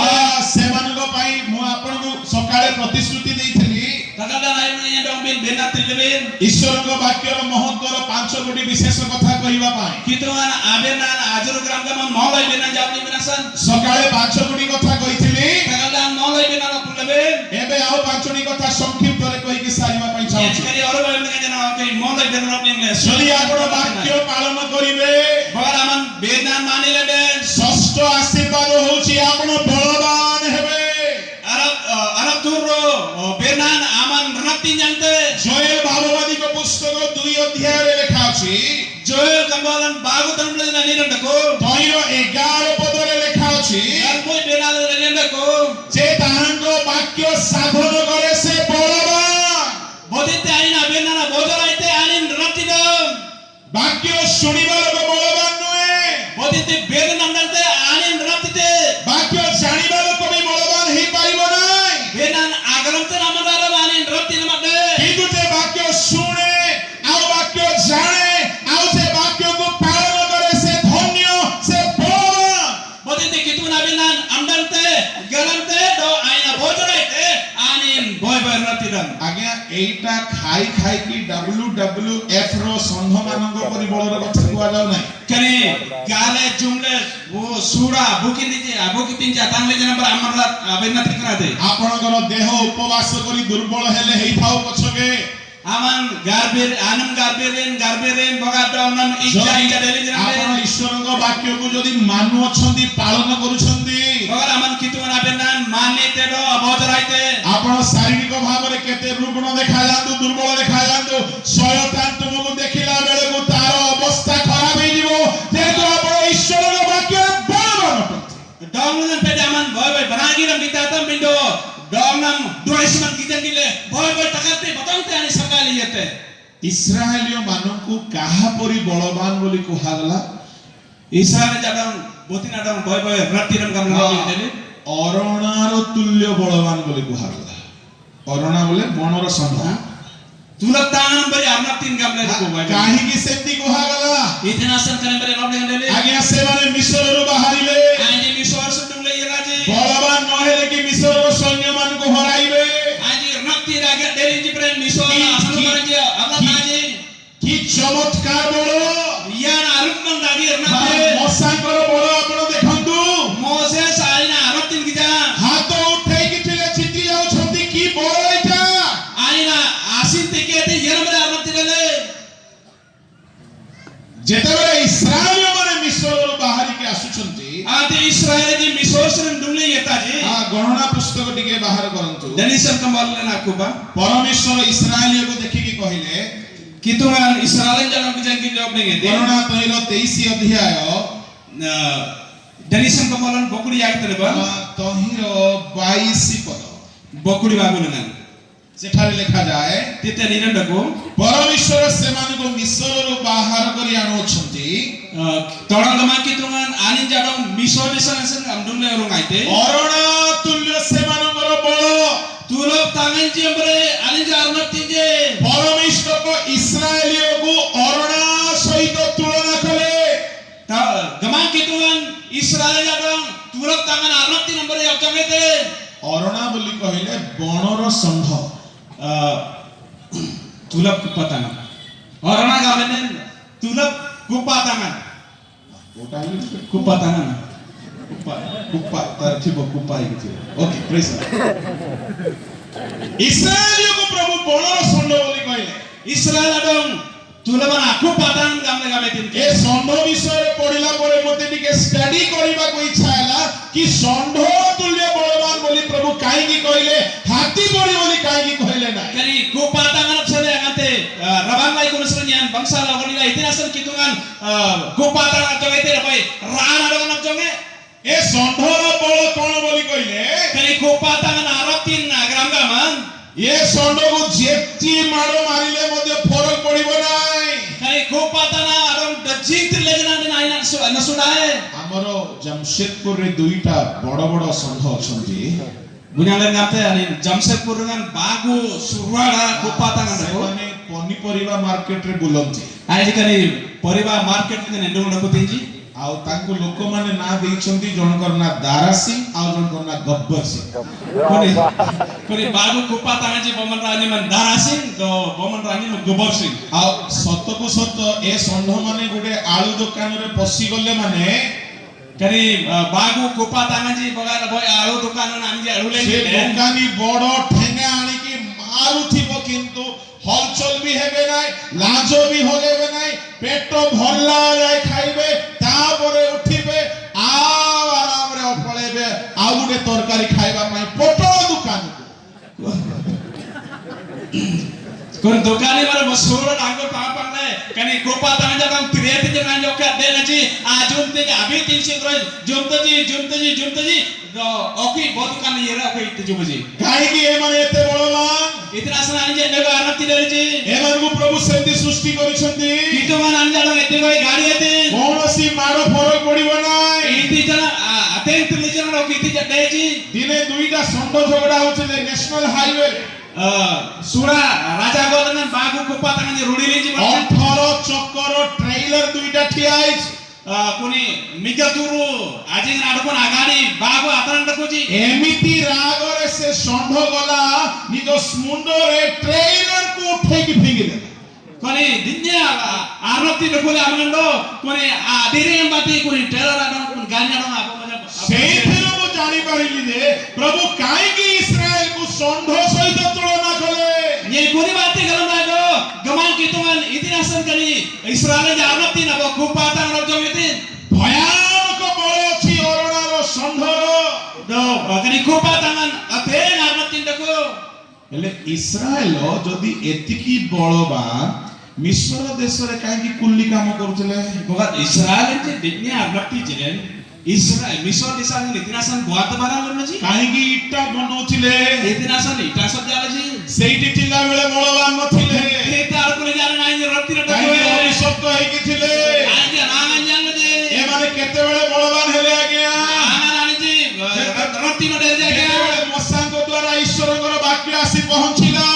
ସେମାନଙ୍କ ପାଇଁ ମୁଁ ଆପଣଙ୍କୁ ସକାଳେ ପ୍ରତିଶ୍ରୁତି ଦେଇଥିଲି। Kakada lain nya dong bin benat lebe. ଈଶ୍ୱରଙ୍କ ବାକ୍ୟର ମହତ୍ଵର 5 ବିଶେଷ କଥା କହିବା ପାଇଁ Kitungan abin nan ajur gram gama molai benan jabni benasan. ସକାଳେ 5 କଥା କହିଥିଲି। Kakada molai benan apun lebe. ଏବେ ଆଉ 5 କଥା ସଂକ୍ଷିପ୍ତରେ କହିକି ସାରିବା ପାଇଁ ଚାହୁଁଛି। Sekali orang boleh mengajar nama okay molai benan apun yang les. ଯଦି ଆପଣ ବାକ୍ୟ ପାଳନ କରିବେ Bagar aman benan mani lebe. ଷଷ୍ଠ ଆଶୀର୍ବାଦ ହଉଛି ଆପଣ ବଳବାନ ହେବେ। Arab turro benan aman renatin yang te. Joel ଭାବବାଦୀଙ୍କ ପୁସ୍ତକ 2 ଅଧ୍ୟାୟରେ ଲେଖା ଅଛି। Joel kambalan bagu tan bela nani rendako. 2:11 ପଦରେ ଲେଖା ଅଛି Dan boy benan rendako. ଯେ ତାହାଙ୍କ ବାକ୍ୟ ସାଧନ କରେ ସେ ବଳବାନ। Bodite aina benan bodara ite anin renatin. ବାକ୍ୟ ଶୁଣିବା ଲୋକ ବଳବାନ ନୁହେଁ, Bodite benan andante anin renatin. ବାକ୍ୟ ଜାଣିବା ଲୋକ ବି ବଳବାନ ହେଇପାରିବ ନାହିଁ। Benan agaram te namadara anin renatin made. କିନ୍ତୁ ଯେ ବାକ୍ୟ ଶୁଣେ ଆଉ ବାକ୍ୟ ଜାଣେ ଆଉ ସେ ବାକ୍ୟକୁ ପାଳନ କରେ ସେ ଧନ୍ୟ, ସେ ବଳବାନ। Bodite kituna benan andante garante do aina bodara ite anin boy boy renatin. ଆଜ୍ଞା ଏଇଟା ଖାଇ ଖାଇକି WWF ର ସଂଘମାନଙ୍କ ପରି ବଳର କଥା କୁହାଯାଉ ନାହିଁ। Kani gale jumle wo sura bukin tinja tangle jana bar amrat abenna trikrate. ଆପଣଙ୍କର ଦେହ ଉପବାସ କରି ଦୁର୍ବଳ ହେଲେ ହେଇଥାଉ ପଛକେ Aman garberen bogado nam ikja ikja deli ଆପଣ jana. ଈଶ୍ୱରଙ୍କ ବାକ୍ୟକୁ ଯଦି ମାନୁଅଛନ୍ତି ପାଳନ କରୁଛନ୍ତି Bogar aman kitungan abennan mane tedo abodaraite. ଆପଣ ଶାରୀରିକ ଭାବରେ କେତେ ରୁଗ୍ଣ ଦେଖାଯାଆନ୍ତୁ, ଦୁର୍ବଳ ଦେଖାଯାଆନ୍ତୁ, ଶୟତାନ ତୁମକୁ ଦେଖିଲା ବେଳକୁ ତାର ଅବସ୍ଥା ଖରାପ ହେଇଯିବ, ଯେହେତୁ ଆପଣ ଈଶ୍ୱରଙ୍କ ବାକ୍ୟରେ ବଳବାନ ଅଟନ୍ତି। Dong nan pede aman boy boy banagi nam ditatam bindo. Dong nam duaisman kitan gile boy boy takate batangte ani sakali yete. ଇସ୍ରାଏଲୀୟ ମାନଙ୍କୁ କାହା ପରି ବଳବାନ ବୋଲି କୁହାଗଲା? Israel jadang botina dong boy boy ratinam gamna deli. ଅରଣାର ତୁଲ୍ୟ ବଳବାନ ବୋଲି କୁହାଗଲା। ଅରଣା ବୋଲେ ବଣର ଷଣ୍ଢ। Tulak tangan beri amnak tin gamna ko boy. କାହିଁକି ସେମିତି କୁହାଗଲା? Itinasan kan beri nom dengan deli. ଆଜ୍ଞା ସେମାନେ ମିଶ୍ରରୁ ବାହାରିଲେ, Anji misor sudung le iraji. ବଳବାନ ନହେଲେ କି ମିଶ୍ରର ସୈନ୍ୟମାନଙ୍କୁ ହରାଇବେ। Anji rakti raga deli jipren misor asal maraja amnak aji. କି ଚମତ୍କାର ବଳ! Yan arumang dagi ବା, rakti. ମଶାଙ୍କର ବଳ ଆପଣ ଦେଖନ୍ତୁ। Moses alina raktin kita. ହାତ ଉଠେଇକି ଥିଲେ ଚିତ୍ରି ଯାଉଛନ୍ତି, କି ବଳ ଏଇଟା! Alina asin tikete yeramre rakti dele. ଯେତେବେଳେ ଇସ୍ରାଏଲୀୟ ମାନେ ମିଶ୍ରରୁ ବାହାରିକି ଆସୁଛନ୍ତି, Ati Israel ji misor sering dungle yetaji. ଗଣନା ପୁସ୍ତକ ଟିକେ ବାହାର କରନ୍ତୁ। Danisan kembali aku ba. ପରମେଶ୍ୱର ଇସ୍ରାଏଲୀୟକୁ ଦେଖିକି କହିଲେ, Kitungan Israel jangan bijangkin jawab dengan dia. ଗଣନା ତହିଁର 23 ଅଧ୍ୟାୟ Danisan kemalan bokuri yak terba. ତହିଁର 22 ପଦ Bokuri bagu dengan. ସେଠାରେ ଲେଖାଯାଏ, Tite niran dago. ପରମେଶ୍ୱର ସେମାନଙ୍କୁ ମିଶ୍ରରୁ ବାହାର କରି ଆଣୁଅଛନ୍ତି, Torang lemah kitungan anin jadong misor disan amdung le orang aite. ଅରଣା ତୁଲ୍ୟ ସେମାନଙ୍କର ବଳ। Tulok tangan jembre anin jarnat tije. ପରମେଶ୍ୱର ଇସ୍ରାଏଲୀୟକୁ ଅରଣା ସହିତ ତୁଳନା କଲେ। Gemang kitungan Israel jadong tulok tangan arnat tin nomor yak kamete. ଅରଣା ବୋଲି କହିଲେ ବଣର ଷଣ୍ଢ। Tulak kupatangan. Orang gamenen tulak kupatangan. କୋଉଟା ହେଲେ Kupatangan. କୁପା ତାର ଥିବ କୁପା ହେଇକି। ଓକେ, ପ୍ରେଜ୍ ଦ ଲର୍ଡ। ଇସ୍ରାଏଲୀୟକୁ ପ୍ରଭୁ ବଣର ଷଣ୍ଢ ବୋଲି କହିଲେ। Israel adong tulaban aku patangan gamne gametin. ଏ ଷଣ୍ଢ ବିଷୟରେ ପଢିଲା ପରେ ମୋତେ ଟିକେ ଷ୍ଟଡି କରିବାକୁ ଇଚ୍ଛା ହେଲା कि ଷଣ୍ଢ ତୁଲ୍ୟ ବଳବାନ ବୋଲି ପ୍ରଭୁ କାହିଁକି କହିଲେ, ହାତୀ ବଳି ବୋଲି କାହିଁକି କହିଲେ ନାହିଁ? Kani kupatangan apsade angate rabang lai kunusren yan bangsala ogni lai itinasan kitungan kupatangan apjonge te rabai ran adogan apjonge ଏ ଷଣ୍ଢର ବଳ କଣ ବୋଲି କହିଲେ? kani kupatangan aratin gramgaman ଏ ଷଣ୍ଢକୁ ଯେତି ମାଡ଼ ମାରିଲେ ମଧ୍ୟ ଫରକ ପଡିବ ନାହିଁ। kani kupatana adon dajintir leginan naina nasudae ଆମର ଜାମଶେଦପୁରରେ ଦୁଇଟା ବଡ଼ ବଡ଼ ଷଣ୍ଢ ଅଛନ୍ତି। bunyalan ngate ani jamshedpur dengan bagu surwada kupatangan ko ସେମାନେ ପନିପରିବା ମାର୍କେଟରେ ବୁଲନ୍ତି aji kani poriba market ne ndung nakutinji ଆଉ ତାଙ୍କୁ ଲୋକମାନେ ନାଁ ଦେଇଛନ୍ତି, ଜଣଙ୍କର ନାଁ ଦାରା ସିଂ ଆଉ ଜଣଙ୍କର ନାଁ Gabbar Singh. kuni bagu kupatangan ji boman rani man darasing do boman rani man gobor sing ଆଉ ସତକୁ ସତ ଏ ଷଣ୍ଢମାନେ ଗୋଟେ ଆଳୁ ଦୋକାନରେ ପଶିଗଲେ ମାନେ kani bagu kupatangan ji bogar boy alu dukan anji alule ସେ ଦୋକାନୀ ବଡ଼ ଠେଙ୍ଗା ଆଣିକି ମାରୁଥିବ, କିନ୍ତୁ ହଲଚଲ ବି ହେବେ ନାହିଁ, ଲାଜ ବି ହଲେଇବେ ନାହିଁ, ପେଟ ଭରିଲା ଯାଏ ଖାଇବେ, ତାପରେ ଉଠିବେ ଆଉ ଆରାମରେ ପଳେଇବେ ଆଉ ଗୋଟେ ତରକାରୀ ଖାଇବା ପାଇଁ ପୋଟଳ ଦୋକାନକୁ। kun dukani mara masura anggur pampang le kani kupatangan jam triati jangan joka denaji ajum te abi tinsing roj jumtaji do oki bodukan yera oki tujuji କାହିଁକି ଏମାନେ ଏତେ ବଳବାନ? itna sana anje nego arati derji ଏମାନଙ୍କୁ ପ୍ରଭୁ ସେମିତି ସୃଷ୍ଟି କରିଛନ୍ତି, itu man anjalo ete koi gadi ete କୌଣସି ମାଡ଼ ଫରକ ପଡିବ ନାହିଁ। iti jana aten tulijan oki iti jadeji ଦିନେ ଦୁଇଟା ଷଣ୍ଢ ଝଗଡା ହଉଥିଲେ national highway, sura raja golongan bagu kupatangan rudi leji 18 ଚକର ଟ୍ରେଲର ଦୁଇଟା ଠିଆ ହେଇଛି। kuni migaturu ajing adukon agadi bagu ataranda koji ଏମିତି ରାଗରେ ସେ ଷଣ୍ଢ ଗଲା ନିଜ ମୁଣ୍ଡରେ ଟ୍ରେଲରକୁ ଉଠେଇକି ଫିଙ୍ଗିଦେଲା। kuni dinya aroti dekule amando kuni adiri embati kuni terror adon kuni gani adon apa mana ସେଇଥିରୁ ମୁଁ ଜାଣିପାରିଲି ଯେ ପ୍ରଭୁ କାହିଁକି ଇସ୍ରାଏଲକୁ ଷଣ୍ଢ ସହିତ ତୁଳନା କଲେ। ye kuni bati galam ado gaman kitungan itinasan kani israel ja aroti na bo kupatan ro jomiti ଭୟାନକ ବଳ ଅଛି ଅରଣାର ଷଣ୍ଢର। do kani kupatangan aten aroti deko ହେଲେ ଇସ୍ରାଏଲ ଯଦି ଏତିକି ବଳବାନ, ମିଶ୍ର ଦେଶରେ କାହିଁକି କୁଲି କାମ କରୁଥିଲେ? boga israel je dinya aroti jiren Israel misal disan itinasan buat barang lemaji କାହିଁକି ଇଟା ବନଉଥିଲେ? itinasan ita sabjalaji ସେଇଠି ଥିଲା ବେଳେ ବଳବାନ ନଥିଲେ, eta arkule jana nai roti ro କାହିଁକି ଅଭିଶପ୍ତ ହେଇକି ଥିଲେ? anje nangan jangaje ଏମାନେ କେତେବେଳେ ବଳବାନ ହେଲେ ଆଜ୍ଞା? roti no der jaga କେତେବେଳେ ମଶାଙ୍କ ଦ୍ୱାରା ଈଶ୍ୱରଙ୍କର ବାକ୍ୟ ଆସି ପହଞ୍ଚିଲା।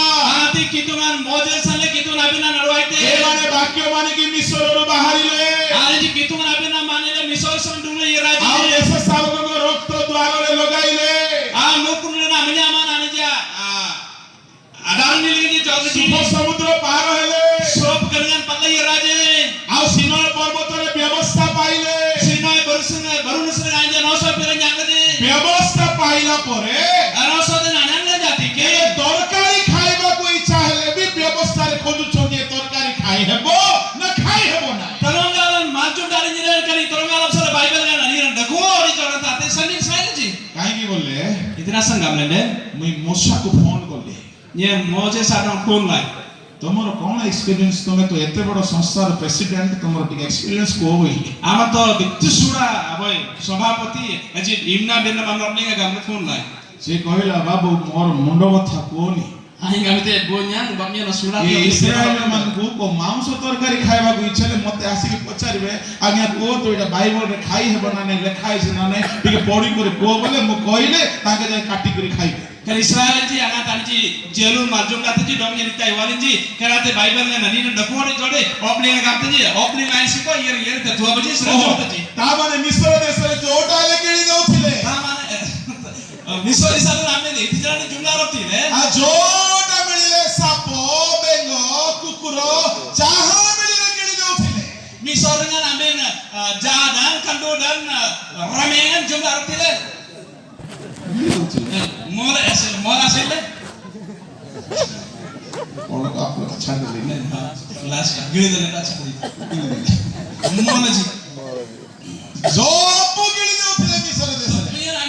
ati kitungan moses sale kitun abina narwaite ଏମାନେ ବାକ୍ୟ ମାନିକି ମିଶ୍ରରୁ ବାହାରିଲେ, ali kitungan abina manile misol sandule ଆଉ iraji ଦେଶ ଶାବକଙ୍କ ରକ୍ତ ଦ୍ୱାରରେ ଲଗାଇଲେ। nukunle na manyama anija adan niligi ଶୁଭ jogji ସମୁଦ୍ର ପାର ହେଲେ, sop gangan palla iraji ଆଉ ସିନାଇ ପର୍ବତରେ ବ୍ୟବସ୍ଥା ପାଇଲେ। sinai barunusre anje noso pere jangaji ବ୍ୟବସ୍ଥା ପାଇଲା ପରେ anoso den ananga jati ke ଏବେ ତରକାରୀ ଖାଇବାକୁ ଇଚ୍ଛା ହେଲେ ବି ବ୍ୟବସ୍ଥାରେ ଖୋଜୁଛନ୍ତି ଏ ତରକାରୀ ଖାଇ ହେବ ନା ଖାଇ ହେବ ନାହିଁ। Tolongalan maju dari jiran kali tolongalan sara bible kan ani daku ori jorata ate sani sainaji କାହିଁକି ବୋଲେ itina sangam lende ମୁଇଁ ମୂଷାକୁ ଫୋନ କଲି, ye moses adon phone lai ତମର କଣ ଏକ୍ସପିରିଏନ୍ସ? ତମେ ତ ଏତେ ବଡ଼ ସଂସ୍ଥାର ପ୍ରେସିଡେଣ୍ଟ, ତମର ଟିକେ ଏକ୍ସପିରିଏନ୍ସ କୁହ ବୋଲି। ama to bitusura aboy sabhapati aji imna benna mamrapninga gamne phone lai ସେ କହିଲା, ବାବୁ ମୋର ମୁଣ୍ଡ ବଥା କୁହନି, ai gamite bonya bamnya na sura ଏ ଇସ୍ରାଏଲ ମାନଙ୍କୁ ମାଂସ ତରକାରୀ ଖାଇବାକୁ ଇଚ୍ଛା ହେଲେ ମତେ ଆସିକି ପଚାରିବେ, ଆଜ୍ଞା କୁହ ତ ଏଇଟା ବାଇବଲରେ ଖାଇ ହେବ ନା ନାଇଁ, ଲେଖା ହେଇଛି ନା ନାଇଁ, ଟିକେ ପଢି କରି କୁହ ବୋଲେ ମୁଁ କହିଲେ ତାଙ୍କେ ଯାଇ କାଟି କରି ଖାଇବେ। kan israel ji anga tanji jelul marjum kate ji dong yani tai walin ji karate bible na nani na daku ori jode oplinga gamte ji oplinga ai siko yer te tua baji sra jota ji ତାମାନେ ମିଶ୍ର ଦେଶରେ ଯୋଉଟା ହେଲେ କିଣି ଦଉଥିଲେ, misori sala namne de tijana jumla roti le ଆଉ ଯୋଉଟା ମିଳିଲେ ସାପ, ବେଙ୍ଗ, କୁକୁର ଯାହା ମିଳିଲେ କିଣି ଦଉଥିଲେ। misori nga namen jadan kandodan ramengan jumla roti le mola sele କଣ ଆପଣ ଛାଡ଼ିଲେ? last gili dele ta chali mola ji ସବୁ କିଣି ଦଉଥିଲେ ମିଶ୍ର ଦେଶରେ। mira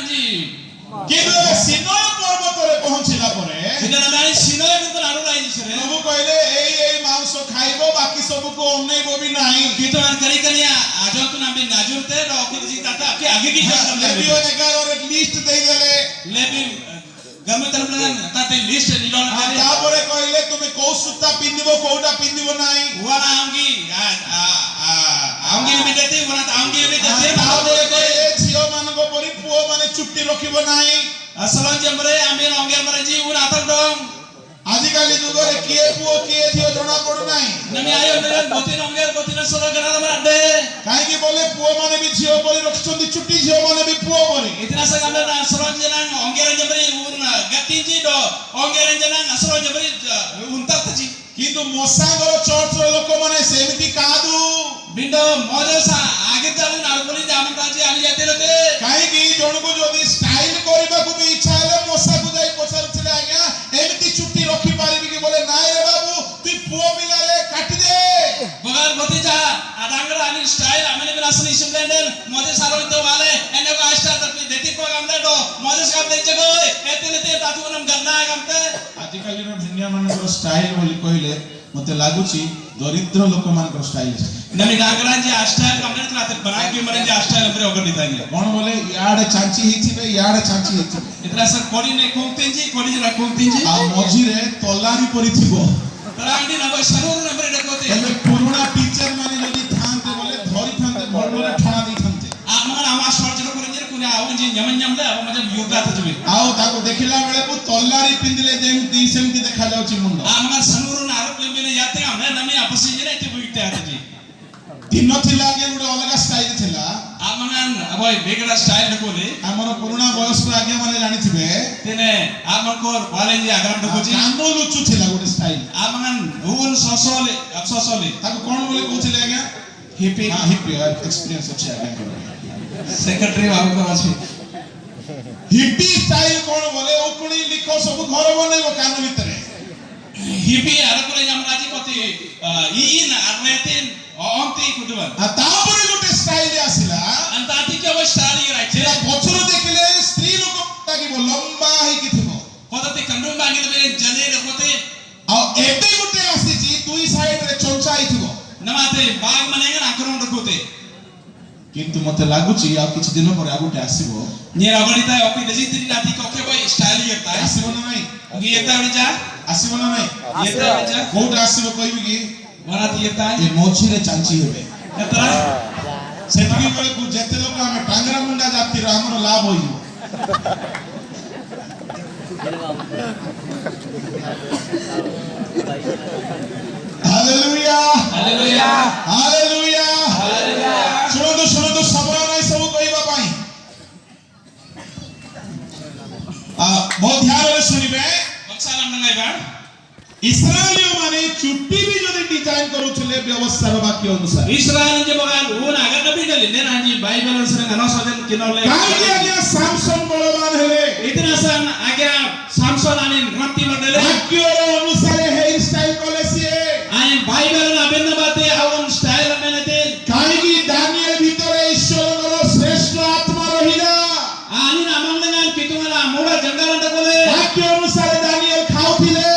କିନ୍ତୁ ସିନୟ ପର୍ବତରେ ପହଞ୍ଚିଲା ପରେ Kita namanya Sinai itu lalu lain sih. ପ୍ରଭୁ କହିଲେ ଏଇ ମାଂସ ଖାଇବ ବାକି ସବୁକୁ ଅନେଇବ ବି ନାହିଁ। Kita kan kali ya aja tuh nabi najur teh, dah oke sih tata, oke agi kita ଲେବିୟ 11ରେ ଲିଷ୍ଟ ଦେଇଦେଲେ। lebih gamu terpelan, tata list di dalam tadi. ତାପରେ କହିଲେ ତୁମେ କୋଉ ସୂତା ପିନ୍ଧିବ କୋଉଟା ପିନ୍ଧିବ ନାହିଁ। Wana anggi, anggi lebih dete, wana anggi lebih dete. ତାପରେ କହିଲେ ଝିଅ ମାନଙ୍କ ପରି ପୁଅ ମାନେ ଚୁଟି ରଖିବ ନାହିଁ। Asalan jambere ambil ongger merenji, wana atak dong. ଆଜିକାଲି ଯୁଗରେ କିଏ ପୁଅ କିଏ ଝିଅ ଜଣା ପଡୁନାହିଁ। Nami ayo dengan botin ongger, botin solo kenal merade. କାହିଁକି ବୋଲେ ପୁଅ ମାନେ ବି ଝିଅ ପରି ରଖିଛନ୍ତି ଚୁଟି ଝିଅ ମାନେ ବି ପୁଅ ପରି। Itina sa kami na asalan jenang ongger jambere urna gatinji do ongger jenang asalan jambere untak taji. କିନ୍ତୁ ମଶାଙ୍କର ଚର୍ଚ୍ଚର ଲୋକମାନେ ସେମିତି କାହାଦୁ। Bindo modesa आगे चल नारकोली जामन ताजी आनी जाते रहते। କାହିଁକି ଜଣକୁ ଯଦି ଷ୍ଟାଇଲ କରିବାକୁ ବି ଇଚ୍ଛା ହେଲେ ମଶାକୁ ଯାଇ ପଚାରୁଥିଲେ ଆଜ୍ଞା ଏମିତି ଚୁଟି ରଖି ପାରିବି କି ବୋଲେ ନାଇଁ ରେ ବାବୁ ତୁ ପୁଅ ପିଲାରେ କାଟି ଦେ। बगाल बोती जा आदांगर आनी स्टाइल आमने बिना सनी सिमलेंडर मोजे सारो तो वाले एने को आस्टा तपी देती को gamle do मोजे काम दे जगो एते लेते तातु नम गन्ना gamte। ଆଜିକାଲିର ଭିନିଆ ମାନଙ୍କର ଷ୍ଟାଇଲ ବୋଲି କହିଲେ ମତେ ଲାଗୁଛି ଦରିଦ୍ର ଲୋକମାନଙ୍କର ଷ୍ଟାଇଲ। नमी गागला जी स्टाइल gamle तो नाते बना के मरे जी स्टाइल हमरे ओकर दितांगे। କଣ ବୋଲେ ଇଆଡେ ଚାଞ୍ଚି ହେଇଥିବେ ଇଆଡେ ଚାଞ୍ଚି ହେଇଥିବେ इतना सर कोडी ने कोंगतेंजी कोडी जरा कोंगतेंजी। ଆଉ ମଝିରେ ତଲାରି ପରିଥିବ। तरांडी ना भाई सरोर नंबर डकोते। ଏବେ ପୁରୁଣା ଟିଚର ମାନେ ଯଦି ଥାନ୍ତେ ବୋଲେ ଧରିଥାନ୍ତେ ଭଲରେ ଠଣା ଦେଇଥାନ୍ତେ। आमर आमा सर्जन कोरिंजर कुने आउंजी यमन यमले अब मजे योगा तजबे। ଆଉ ତାକୁ ଦେଖିଲା ବେଳକୁ ତଲାରି ପିନ୍ଧିଲେ ଯେମିତି ସେମିତି ଦେଖାଯାଉଛି ମୁଣ୍ଡ। आमर सनुर ना आरोप लेबे जाते हमने नमी आपसी जने ते बुइते आते। ଦିନ ଥିଲା ଆଜ୍ଞା ଗୋଟେ ଅଲଗା ଷ୍ଟାଇଲ ଥିଲା। आमन अब बेगड़ा स्टाइल डकोले। ଆମର ପୁରୁଣା ବୟସ୍କ ଆଜ୍ଞା ମାନେ ଜାଣିଥିବେ तेने आमन को कॉलेज आगम डकोजी। କାନ ଲୁଚୁ ଥିଲା ଗୋଟେ ଷ୍ଟାଇଲ। आमन उन ससोले अब ससोले ତାକୁ କଣ ବୋଲି କହୁଥିଲେ ଆଜ୍ଞା? हिपी ହଁ ହିପି ଏକ୍ସପିରିଏନ୍ସ ଅଛି ଆଜ୍ଞାଙ୍କର। सेक्रेटरी बाबू को अछि। ହିପି ଷ୍ଟାଇଲ କଣ ବୋଲେ ଉକୁଣି ଲିଖ ସବୁ ଘର ବନେଇବ କାନ ଭିତରେ। हिपी आरोपले जमराजी पति इन आरनेतिन ओंती कुटुबा। ତାପରେ ଗୋଟେ ଷ୍ଟାଇଲ ଆସିଲା। अंताती के वो स्टाइल राइट। ସେଟା ପଛରୁ ଦେଖିଲେ ସ୍ତ୍ରୀ ଲୋକ ଲାଗିବ ଲମ୍ବା ହେଇକି ଥିବ। पदते कंडुम बांगिले बे जने डकोते। ଆଉ ଏବେ ଗୋଟେ ଆସିଛି ଦୁଇ ସାଇଡରେ ଚଞ୍ଚା ହେଇଥିବ। नमाते बाग मनेगा आक्रमण डकोते। କିନ୍ତୁ ମତେ ଲାଗୁଛି ଆଉ କିଛି ଦିନ ପରେ ଆଉ ଗୋଟେ ଆସିବ। नियर अगणिता ओपी दजी तिरी नाती कोके भाई स्टाइल येता है। ଆସିବ ନା ନାଇଁ? येता जा ଆସିବ ନା ନାଇଁ? येता जा କୋଉଟା ଆସିବ କହିବି କି? वराती येता ଏ ମଝିରେ ଚାଞ୍ଚି ହେବେ। कतरा ସେତିକି ବେଳକୁ ଯେତେ ଲୋକ ଆମେ ଟାଙ୍ଗରା ମୁଣ୍ଡା ଜାତିର ଆମର ଲାଭ ହୋଇଯିବ। Hallelujah hallelujah hallelujah. हालेलुया। ଶୁଣନ୍ତୁ ଶୁଣନ୍ତୁ ସମୟ ନାହିଁ ସବୁ କହିବା ପାଇଁ। ବହୁତ ଧ୍ୟାନରେ ଶୁଣିବେ। बक्सालाम नंगाई बा ଇସ୍ରାଏଲୀୟ ମାନେ ଚୁଟି ବି ଯଦି ଡିଜାଇନ କରୁଥିଲେ ବ୍ୟବସ୍ଥାର ବାକ୍ୟ ଅନୁସାରେ। इस्राएल जे बगाल उन अगर नबी डले ने नाजी बाइबल से ननो सजन किनोले। କାହିଁକି ଆଜ୍ଞା ସାମସନ ବଳବାନ ହେଲେ? इतना सन आज्ञा सामसन आने रत्ती मडले। ବାକ୍ୟର ଅନୁସାରେ ହେୟାର ଷ୍ଟାଇଲ କଲେ ସିଏ। आइन बाइबल ना बेन बाते आवन स्टाइल मेनते। କାହିଁକି ଦାନିଏଲ ଭିତରେ ଈଶ୍ୱରଙ୍କର ଶ୍ରେଷ୍ଠ ଆତ୍ମା ରହିଲା। आनी नामंग लगान कितुमला मोड़ा जंगल डकोले। ବାକ୍ୟ ଅନୁସାରେ ଦାନିଏଲ ଖାଉଥିଲେ।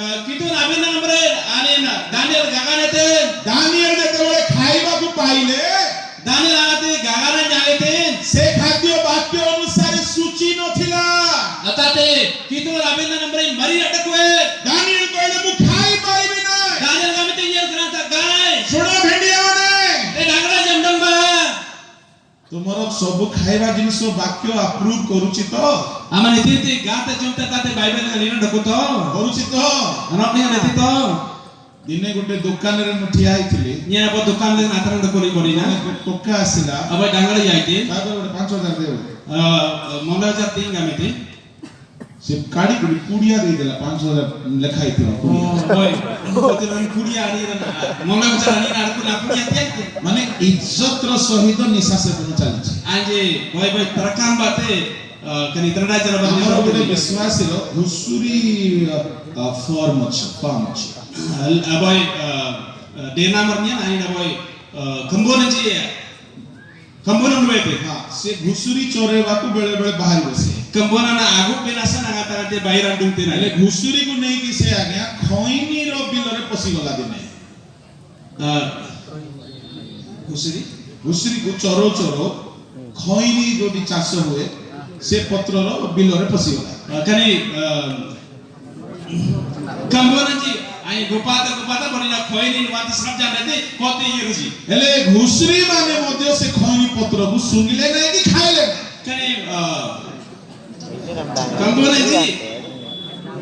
कितु नाबिन नंबरे आनी ना दानियल गागानेते। ଦାନିଏଲ ଯେତେବେଳେ ଖାଇବାକୁ ପାଇଲେ दानियल आते गागाने जागेते। ସେ ଖାଦ୍ୟ ବାକ୍ୟ ଅନୁସାରେ ସୂଚି ନଥିଲା। अताते कितु नाबिन नंबरे मरी अटकुए। ଦାନିଏଲ କହିଲେ ମୁଁ ଖାଇ ପାରିବି ନାହିଁ। दानियल गामिते ये ग्रंथ गाय। ଶୁଣ ଭେଣ୍ଡିଆମାନେ, ए डांगरा जमडंबा ତୁମର ସବୁ ଖାଇବା ଜିନିଷ ବାକ୍ୟ ଆପ୍ରୁଭ କରୁଛି ତ? आमन इति गाते जमते ताते बाइबल का लीन डकुतो। କରୁଛି ତ? अनपने नति तो ଦିନେ ଗୋଟେ ଦୋକାନରେ ମୁଁ ଠିଆ ହେଇଥିଲି। ये अब दुकान ले नातर डकोली पड़ी ना। ଟୋକା ଆସିଲା। अब डांगरा जाईते ତାପରେ ଗୋଟେ 5000 ଦେବ। मंगल जा तीन गामिते। ସେ କାଢି କରି କୁଡିଆ ଦେଇଦେଲା 5000 ଲେଖା ହେଇଥିବ। ओय कोतिरन कुड़िया आनी ना मंगल जा आनी ना को ना कुड़िया त्याते। ମାନେ ଇଜ୍ଜତର ସହିତ ନିଶା ସେବନ ଚାଲିଛି। आजे भाई भाई तरकाम बाते कनी तरडा जरा ଆମର ଗୋଟେ बदले। ବିଶ୍ୱାସୀର ଘୁଷୁରୀ ଫର୍ମ ଅଛି। अब डेना मरनिया ना इन अब खंबोन जी खंबोन हुए थे। ହଁ ସେ ଘୁଷୁରୀ ଚୋରେଇବାକୁ ବେଳେ ବେଳେ ବାହାରି ବସେ। Kembonan agu binasa nangata te bairan dungtin ହେଲେ ale. ଘୁଷୁରୀ କୁ ନେଇକି ସେ ଆଜ୍ଞା ଖଇନିର ବିଲରେ ପଶିଗଲା ଦିନେ Kusiri. ଘୁଷୁରୀ କୁ ଚୋର ଚୋର ଖଇନି ଯୋଉଠି ଚାଷ ହୁଏ ସେ ପତ୍ରର ବିଲରେ ପଶିଗଲା Kani Kembonan ji ai gupata bonina khoini wata sabja nete kote yeruji. ହେଲେ ଘୁଷୁରୀ ମାନେ ମଧ୍ୟ ସେ ଖଇନି ପତ୍ରକୁ ଶୁଙ୍ଗିଲେ ନାହିଁ କି ଖାଇଲେ ନାହିଁ Kani Kembonan ji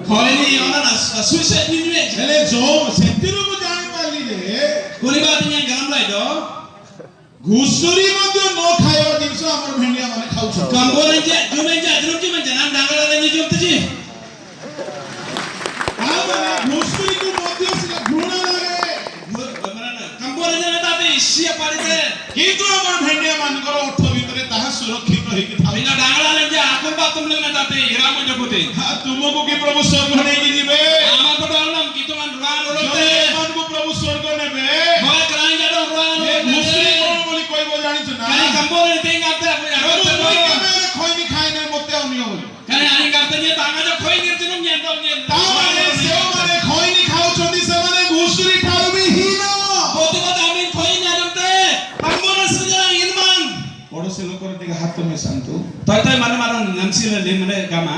khoini ona na suicide ni ni. ହେଲେ ଯୋଉ ସେଥିରୁ ମୁଁ ଜାଣିପାରିଲି ଯେ Kulibatinya garam lai do. ଘୁଷୁରୀ ମଧ୍ୟ ନ ଖାଇବା ଜିନିଷ ଆମର ଭେଣ୍ଡିଆ ମାନେ ଖାଉଛନ୍ତି Kembonan ji jumenja adrumji menjana dangala ni jumtji. ଆଉ ମାନେ ଘୁଷୁରୀକୁ ମଧ୍ୟ ସେଟା ଘୃଣା ଲାଗେ Kembonan ji neta te isia parite. କିନ୍ତୁ ଆମର ଭେଣ୍ଡିଆ ମାନଙ୍କର ଅର୍ଥ ଭିତରେ ତାହା ସୁରକ୍ଷିତ ହେଇକି ଥାଏ Bina dangala lenja akun batum lenga neta te iramu jokute. ତୁମକୁ କି ପ୍ରଭୁ ସ୍ୱର୍ଗ ନେଇକି ଯିବେ Ama ko dalam kituman ruan ଯଦି ulote. ଏମାନଙ୍କୁ ପ୍ରଭୁ ସ୍ୱର୍ଗ ନେବେ Boy kerang jado ruan ଏ ଘୁଷୁରୀ ulote. କଣ ବୋଲି କହିବ ଜାଣିଛୁ ନା Kani Kembonan ting kate aku ପ୍ରଭୁ jado ମୁଁ te. କେବେ ଖଇନି ଖାଇନି ମୋତେ ଆଉ ନିଅ ବୋଲି Kani ani kate ni tanga jo khoi nirtinum nyendo nyen. ତାମାନେ ସେମାନେ ଖଇନି ଖାଉଛନ୍ତି ସେମାନେ ଘୁଷୁରୀ ଠାରୁ ବି ହୀନ Botu ko damin khoi nyadum te. Kembonan sejang ilman. ପଡ଼ୋଶୀ ଲୋକର ଟିକେ ହାତ ମିଶାନ୍ତୁ Toy toy mana mana namsi le mane gama.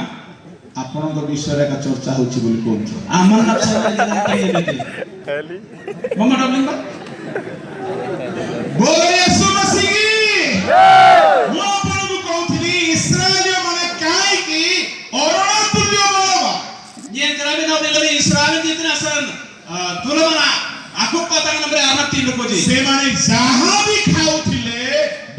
ଆପଣଙ୍କ ବିଷୟରେ ଏକା ଚର୍ଚ୍ଚା ହଉଛି ବୋଲି କହୁଛୁ Aman napsa le tai nete. ଖାଲି Mama dobling ba? ବୋଲ ୟେଶୁ ମସିହ ମୁଁ ଆପଣଙ୍କୁ କହୁଥିଲି ଇସ୍ରାଏଲ ମାନେ କାହିଁକି ଅରଣା ତୁଲ୍ୟ ବଳବା Yen kerabi na beli Israel di tinasan. Tulo mana aku patang nombre anak tindu koji. ସେମାନେ ଯାହା ବି ଖାଉଥିଲେ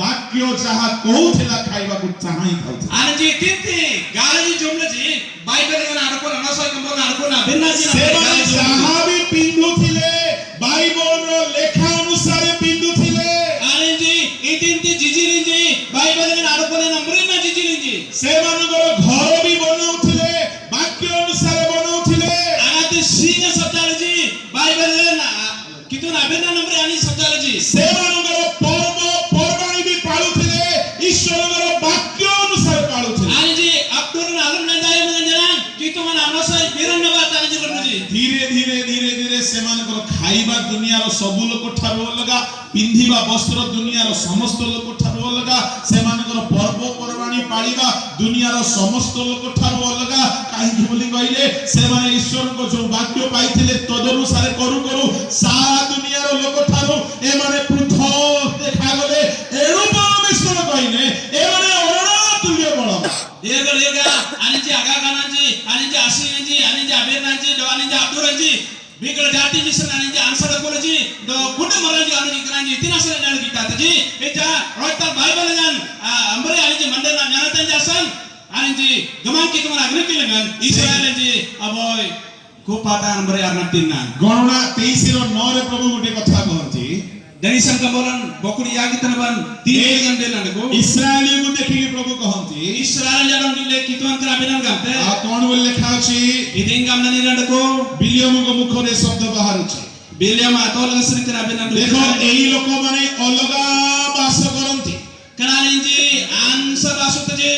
ବାକ୍ୟ ଯାହା କହୁଥିଲା ଖାଇବାକୁ ଚାହା ହିଁ ଖାଉଥିଲେ Anji tinti galaji jumla ji Bible ngana adko anasoi kambona adko na binna ji na. ସେମାନେ ଯାହା ବି ପିନ୍ଧୁଥିଲେ ବାଇବଲର ଲେଖା ଅନୁସାରେ ପିନ୍ଧୁଥିଲେ Anji itinti jijili ji Bible ngana adko na nombre na jijili ji. ସେମାନଙ୍କର ଘର ବି ବନାଉଥିଲେ ବାକ୍ୟ ଅନୁସାରେ ବନାଉଥିଲେ Anate singa sabjalaji Bible ngana kitu na binna nombre ani sabjalaji. ସେମାନଙ୍କର ପର୍ବ ପର୍ବାଣୀ ବି ପାଳୁଥିଲେ ଈଶ୍ୱରଙ୍କର ବାକ୍ୟ ଅନୁସାରେ ପାଳୁଥିଲେ Anji abdur na alam na dai mangana kitu mana anasoi biran na bat anji ji. ଧୀରେ ଧୀରେ ଧୀରେ ଧୀରେ ସେମାନଙ୍କର ଖାଇବା ଦୁନିଆର ସବୁ ଲୋକ ଠାରୁ ଅଲଗା ପିନ୍ଧିବା ବସ୍ତ୍ର ଦୁନିଆର ସମସ୍ତ ଲୋକ ଠାରୁ ଅଲଗା ସେମାନଙ୍କର ପର୍ବପର୍ବାଣୀ ପାଳିବା ଦୁନିଆର ସମସ୍ତ ଲୋକ ଠାରୁ ଅଲଗା କାହିଁକି ବୋଲି କହିଲେ ସେମାନେ ଈଶ୍ୱରଙ୍କ ଯୋଉ ବାକ୍ୟ ପାଇଥିଲେ ତଦନୁସାରେ କରୁ କରୁ ସାରା ଦୁନିଆର ଲୋକ ଠାରୁ ଏମାନେ ପୃଥକ ଦେଖାଗଲେ ଏଣୁ ପରମେଶ୍ୱର କହିଲେ ଏମାନେ ଅରଣା ତୁଲ୍ୟ ବଳବା Lega anji aga kananji anji asinji anji abernanji do anji abduranji bigla jati jisan anji ansar kolaji do kunde maranji anji kananji tinasana nal kita taji eja roita bible ngan ambre anji mandana nyanatan jasan anji gaman ki tumana agni kilengan Israel anji aboy kupata ambre arnatinna ଗଣନା 23 ର 9 ରେ ପ୍ରଭୁ ଗୋଟେ କଥା କହନ୍ତି dari sang Kembonan bokuri yagi tanaban tinegan denanku ଇସ୍ରାଏଲକୁ ଦେଖିକି ପ୍ରଭୁ କହନ୍ତି Israel jadon dile kituan kerabinan gamte ଆଉ କଣ ବୋଲି ଲେଖା ଅଛି idingam naniranku ବିଲିୟମଙ୍କ ମୁଖରେ ଶବ୍ଦ ବାହାରୁଛି Biliam atol ngasri kerabinan ଦେଖ ଏହି ଲୋକମାନେ ଅଲଗା ବାସ କରନ୍ତି Kanalinji ansa basutaji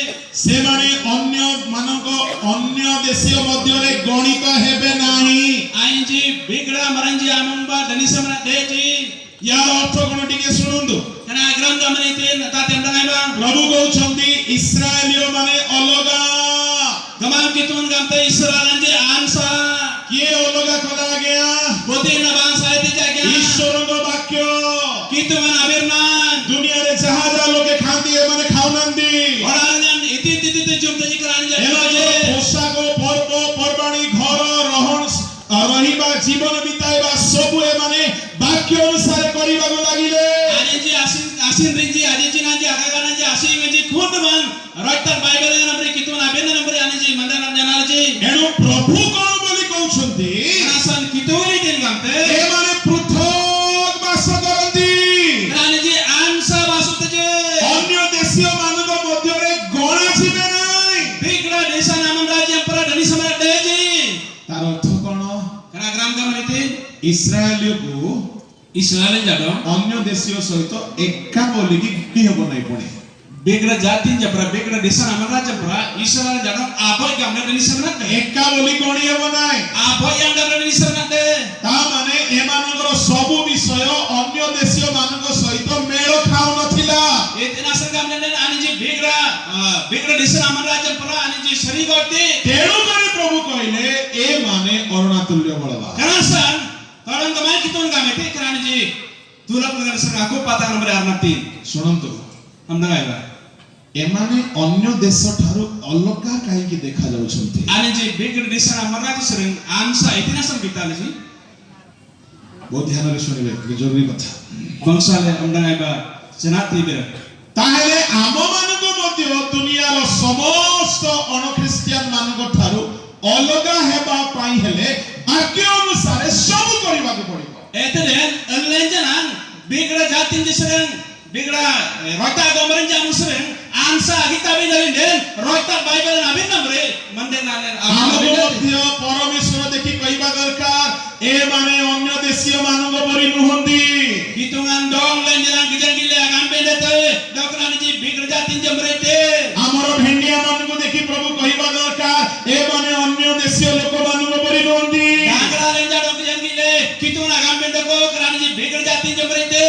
ସେମାନେ ଅନ୍ୟ ଦେଶୀୟ ମଧ୍ୟରେ ଗଣିତ ହେବେ ନାହିଁ ainji bigra maranji amamba danisamana deji ୟାର ଅର୍ଥ କଣ ଟିକେ ଶୁଣନ୍ତୁ kana gram gamanite nata temdangai bang ପ୍ରଭୁ କହୁଛନ୍ତି ଇସ୍ରାଏଲୀୟ ମାନେ ଅଲଗା gaman kitun gamte Israel anji ansa କିଏ ଅଲଗା କଲା ଆଜ୍ଞା boti na bangsa ite jagya ଈଶ୍ୱରଙ୍କ ବାକ୍ୟ kitun abirna ଦୁନିଆରେ ଯାହା ଯାହା ଲୋକେ ଖାଆନ୍ତି ଏମାନେ ଖାଉନାହାନ୍ତି oranan iti jumtaji karanja ଏମାନଙ୍କର ପୋଷାକ ପର୍ବ ପର୍ବାଣୀ ଘର ରହିବା ଜୀବନ ବିତାଇବା ସବୁ ଏମାନେ ବାକ୍ୟ ଅନୁସାରେ କରିବାକୁ ଲାଗିଲେ anji asin rinji anji nanji agagananji asin anji khudman roitar bible nambre kitun abirna nambre anji mandana janalji ଏଣୁ ପ୍ରଭୁ କଣ ବୋଲି କହୁଛନ୍ତି Kanasan kituni din gamte ଏମାନେ ପୃଥକ ବାସ କରନ୍ତି anji ansa basutaji ଅନ୍ୟ ଦେଶୀୟ ମାନଙ୍କ ମଧ୍ୟରେ ଗଣା ଯିବେ ନାହିଁ Bigla desa naman raja para dani samara deji ତାର ଅର୍ଥ କଣ kana gram gamanite ଇସ୍ରାଏଲକୁ Israel jado ଅନ୍ୟ ଦେଶୀୟ ସହିତ ଏକା ବୋଲିକି ଗିଣି ହେବ ନାହିଁ ପୁଣି Bigla jatin japra bigla desa naman raja para Israel jadong apa yang gambar ini sebenarnya? ଏକା ବୋଲି କଣ ହେବ ନାହିଁ Apa yang gambar ini sebenarnya? ତା ମାନେ ଏମାନଙ୍କର ସବୁ ବିଷୟ ଅନ୍ୟ ଦେଶୀୟ ମାନଙ୍କ ସହିତ ମେଳ ଖାଉନଥିଲା Itu nasa gambar ini anji bigra di sana amar raja pula anji seri gorti. ତେଣୁ କରି ପ୍ରଭୁ କହିଲେ ଏ ମାନେ ଅରୁଣାତୁଲ୍ୟ ବଳବା Karena san orang kemarin kita nggak ngerti karena anji tulak dengan sengaku patah nomor arnatin. ଶୁଣନ୍ତୁ Amda nggak ya? ଏମାନେ ଅନ୍ୟ ଦେଶ ଠାରୁ ଅଲଗା କାହିଁକି ଦେଖାଯାଉଛନ୍ତି Anji bigra di sana amar raja sering amsa itu nasa kita lagi. ବହୁତ ଧ୍ୟାନରେ ଶୁଣିବେ ଟିକେ ଜରୁରୀ କଥା Bangsa le amda nggak ya? Senat tiber. ତାହେଲେ ଆମମାନଙ୍କୁ ମଧ୍ୟ ଦୁନିଆର ସମସ୍ତ ଅଣଖ୍ରୀଷ୍ଟିଆନ ମାନଙ୍କ ଠାରୁ ଅଲଗା ହେବା ପାଇଁ ହେଲେ ବାକ୍ୟ ଅନୁସାରେ ସବୁ କରିବାକୁ ପଡିବ Itu deh, lenjanan bigra jatin di sering bigra rota gomerin jamu sering amsa kita bidalin den rota Bible nabin namre manden nanen ଆମକୁ ମଧ୍ୟ ପରମେଶ୍ୱର ଦେଖି କହିବା ଦରକାର ଏମାନେ ଅନ୍ୟ ଦେଶୀୟ ମାନଙ୍କ ପରି ନୁହନ୍ତି hitungan dong lenjanan gijan gile akan beda tuh dokteran ji bigra jatin jamrete ଆମର ଭେଣ୍ଡିଆ ମାନଙ୍କୁ ଦେଖି ପ୍ରଭୁ କହିବା ଦରକାର ଏମାନେ ଅନ୍ୟ ଦେଶୀୟ ଲୋକମାନଙ୍କ ପରି ନୁହନ୍ତି Dangkara lenja dong gijan gile hitungan akan beda kok kerana ji bigra jatin jamrete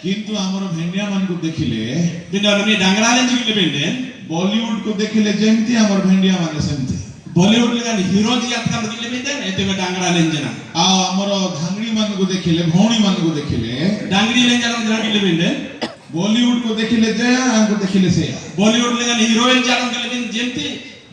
କିନ୍ତୁ ଆମର ଭେଣ୍ଡିଆ ମାନଙ୍କୁ ଦେଖିଲେ beda nami dangkara lenja gile benden Bollywood କୁ ଦେଖିଲେ ଯେମିତି ଆମର ଭେଣ୍ଡିଆ ମାନେ ସେମିତି Bollywood dengan hero ji akan gile benden itu ke dangkara lenjana ଆଉ ଆମର ଧାଙ୍ଗଡି ମାନଙ୍କୁ ଦେଖିଲେ ଭଉଣୀ ମାନଙ୍କୁ ଦେଖିଲେ dangri lenja dong gijan gile benden Bollywood କୁ ଦେଖିଲେ ଯେ ଆମକୁ ଦେଖିଲେ ସେଇଆ Bollywood dengan heroin jarang kalian jenti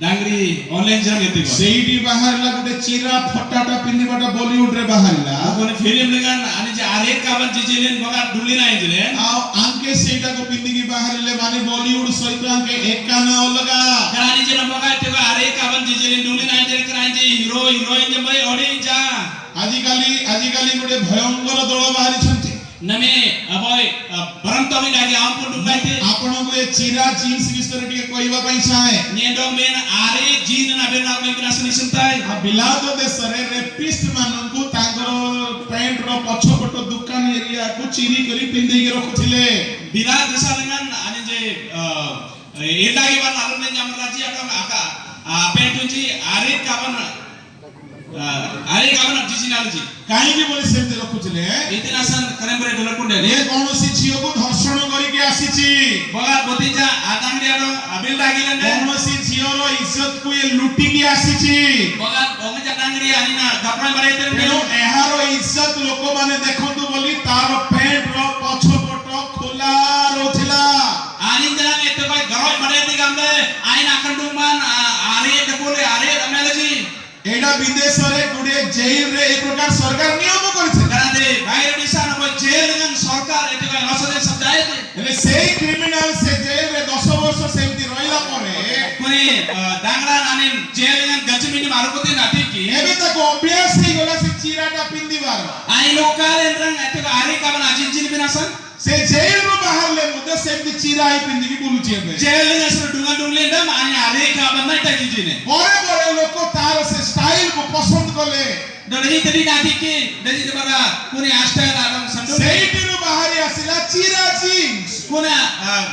dangri online jarang itu kok. ସେଇଠି ବାହାରିଲା ଗୋଟେ ଚିରା ଫଟାଟା ପିନ୍ଧିବାଟା ବଲିଉଡ ରେ ବାହାରିଲା Aku film dengan ani je arek kawan jijilin bagar duli na injile. ଆଉ ଆଙ୍କେ ସେଇଟାକୁ ପିନ୍ଧିକି ବାହାରିଲେ ମାନେ ବଲିଉଡ ସହିତ ଆଙ୍କେ ଏକା ନା ଅଲଗା Karena ani je bagar itu arek kawan jijilin duli na injile karena je hero heroin je mai odi ja. ଆଜିକାଲି ଗୋଟେ ଭୟଙ୍କର ଦଳ ବାହାରିଛନ୍ତି Name aboy barantomi lagi ampun dukaite. ଆପଣଙ୍କୁ ଏ ଚିରା ଜିନ୍ସ ବିଷୟରେ ଟିକେ କହିବା ପାଇଁ ଚାହେଁ Nyendong men are jin na ben na men kena seni sentai. ଆଉ ବିଲାତ ଦେଶରେ ରେପିଷ୍ଟ ମାନଙ୍କୁ ତାଙ୍କର ପ୍ୟାଣ୍ଟ ର ପଛପଟ ଦୋକାନ ଏରିଆକୁ ଚିରି କରି ପିନ୍ଧେଇକି ରଖୁଥିଲେ Bila desa dengan ani je lagi ban alun jamar raji atau aka apa itu ji arek kawan jijin ji. କାହିଁକି ବୋଲି ସେମିତି ରଖୁଥିଲେ Itu nasan keren beri dolar pun ଏ deh. କୌଣସି ଝିଅକୁ ଧର୍ଷଣ କରିକି ଆସିଛି Bagar botija adang dia dong abil lagi lende. କୌଣସି ଝିଅର ଇଜ୍ଜତକୁ ଏ ଲୁଟିକି ଆସିଛି Bagar onge jadang dia ani na daprai bari itu ତେଣୁ deh. ଏହାର ଇଜ୍ଜତ ଲୋକମାନେ ଦେଖନ୍ତୁ ବୋଲି ତାର ପ୍ୟାଣ୍ଟ ର ପଛପଟ ଖୋଲା ରହୁଥିଲା Ani jalan itu kau garoi bari itu gamle. Ain akan dumban are dekule are amel lagi. ଏଇଟା ବିଦେଶରେ ଗୋଟେ ଜେଲରେ ଏ ପ୍ରକାର ସରକାର ନିୟମ କରିছে Karena deh bayar di sana buat jail dengan sarkar itu kau lasane sabjai itu. ହେଲେ ସେଇ କ୍ରିମିନାଲ ସେ ଜେଲରେ 10 ବର୍ଷ ସେମିତି ରହିଲା ପରେ Kuni dangran anin jail dengan gaji minim arukutin nanti ki. ଏବେ ତାକୁ ଅଭ୍ୟାସ ହେଇଗଲା ସେ ଚିରାଟା ପିନ୍ଧିବାର Ain lokal entrang itu kau are kawan ajin jin binasan. ସେ ଜେଲରୁ ବାହାରିଲେ ମଧ୍ୟ ସେମିତି ଚିରା ହେଇ ପିନ୍ଧିକି ବୁଲୁଛି ଏବେ Jail dengan suruh dungan dunglen dah ani are kawan naik tak jijine. ପରେ ପରେ ଲୋକ ତାର ସେ ଷ୍ଟାଇଲକୁ ପସନ୍ଦ କଲେ Dari tadi nanti ki dari itu pada kuni hashtag orang sandul. ସେଇଠିରୁ ବାହାରି ଆସିଲା ଚିରା jeans Kuna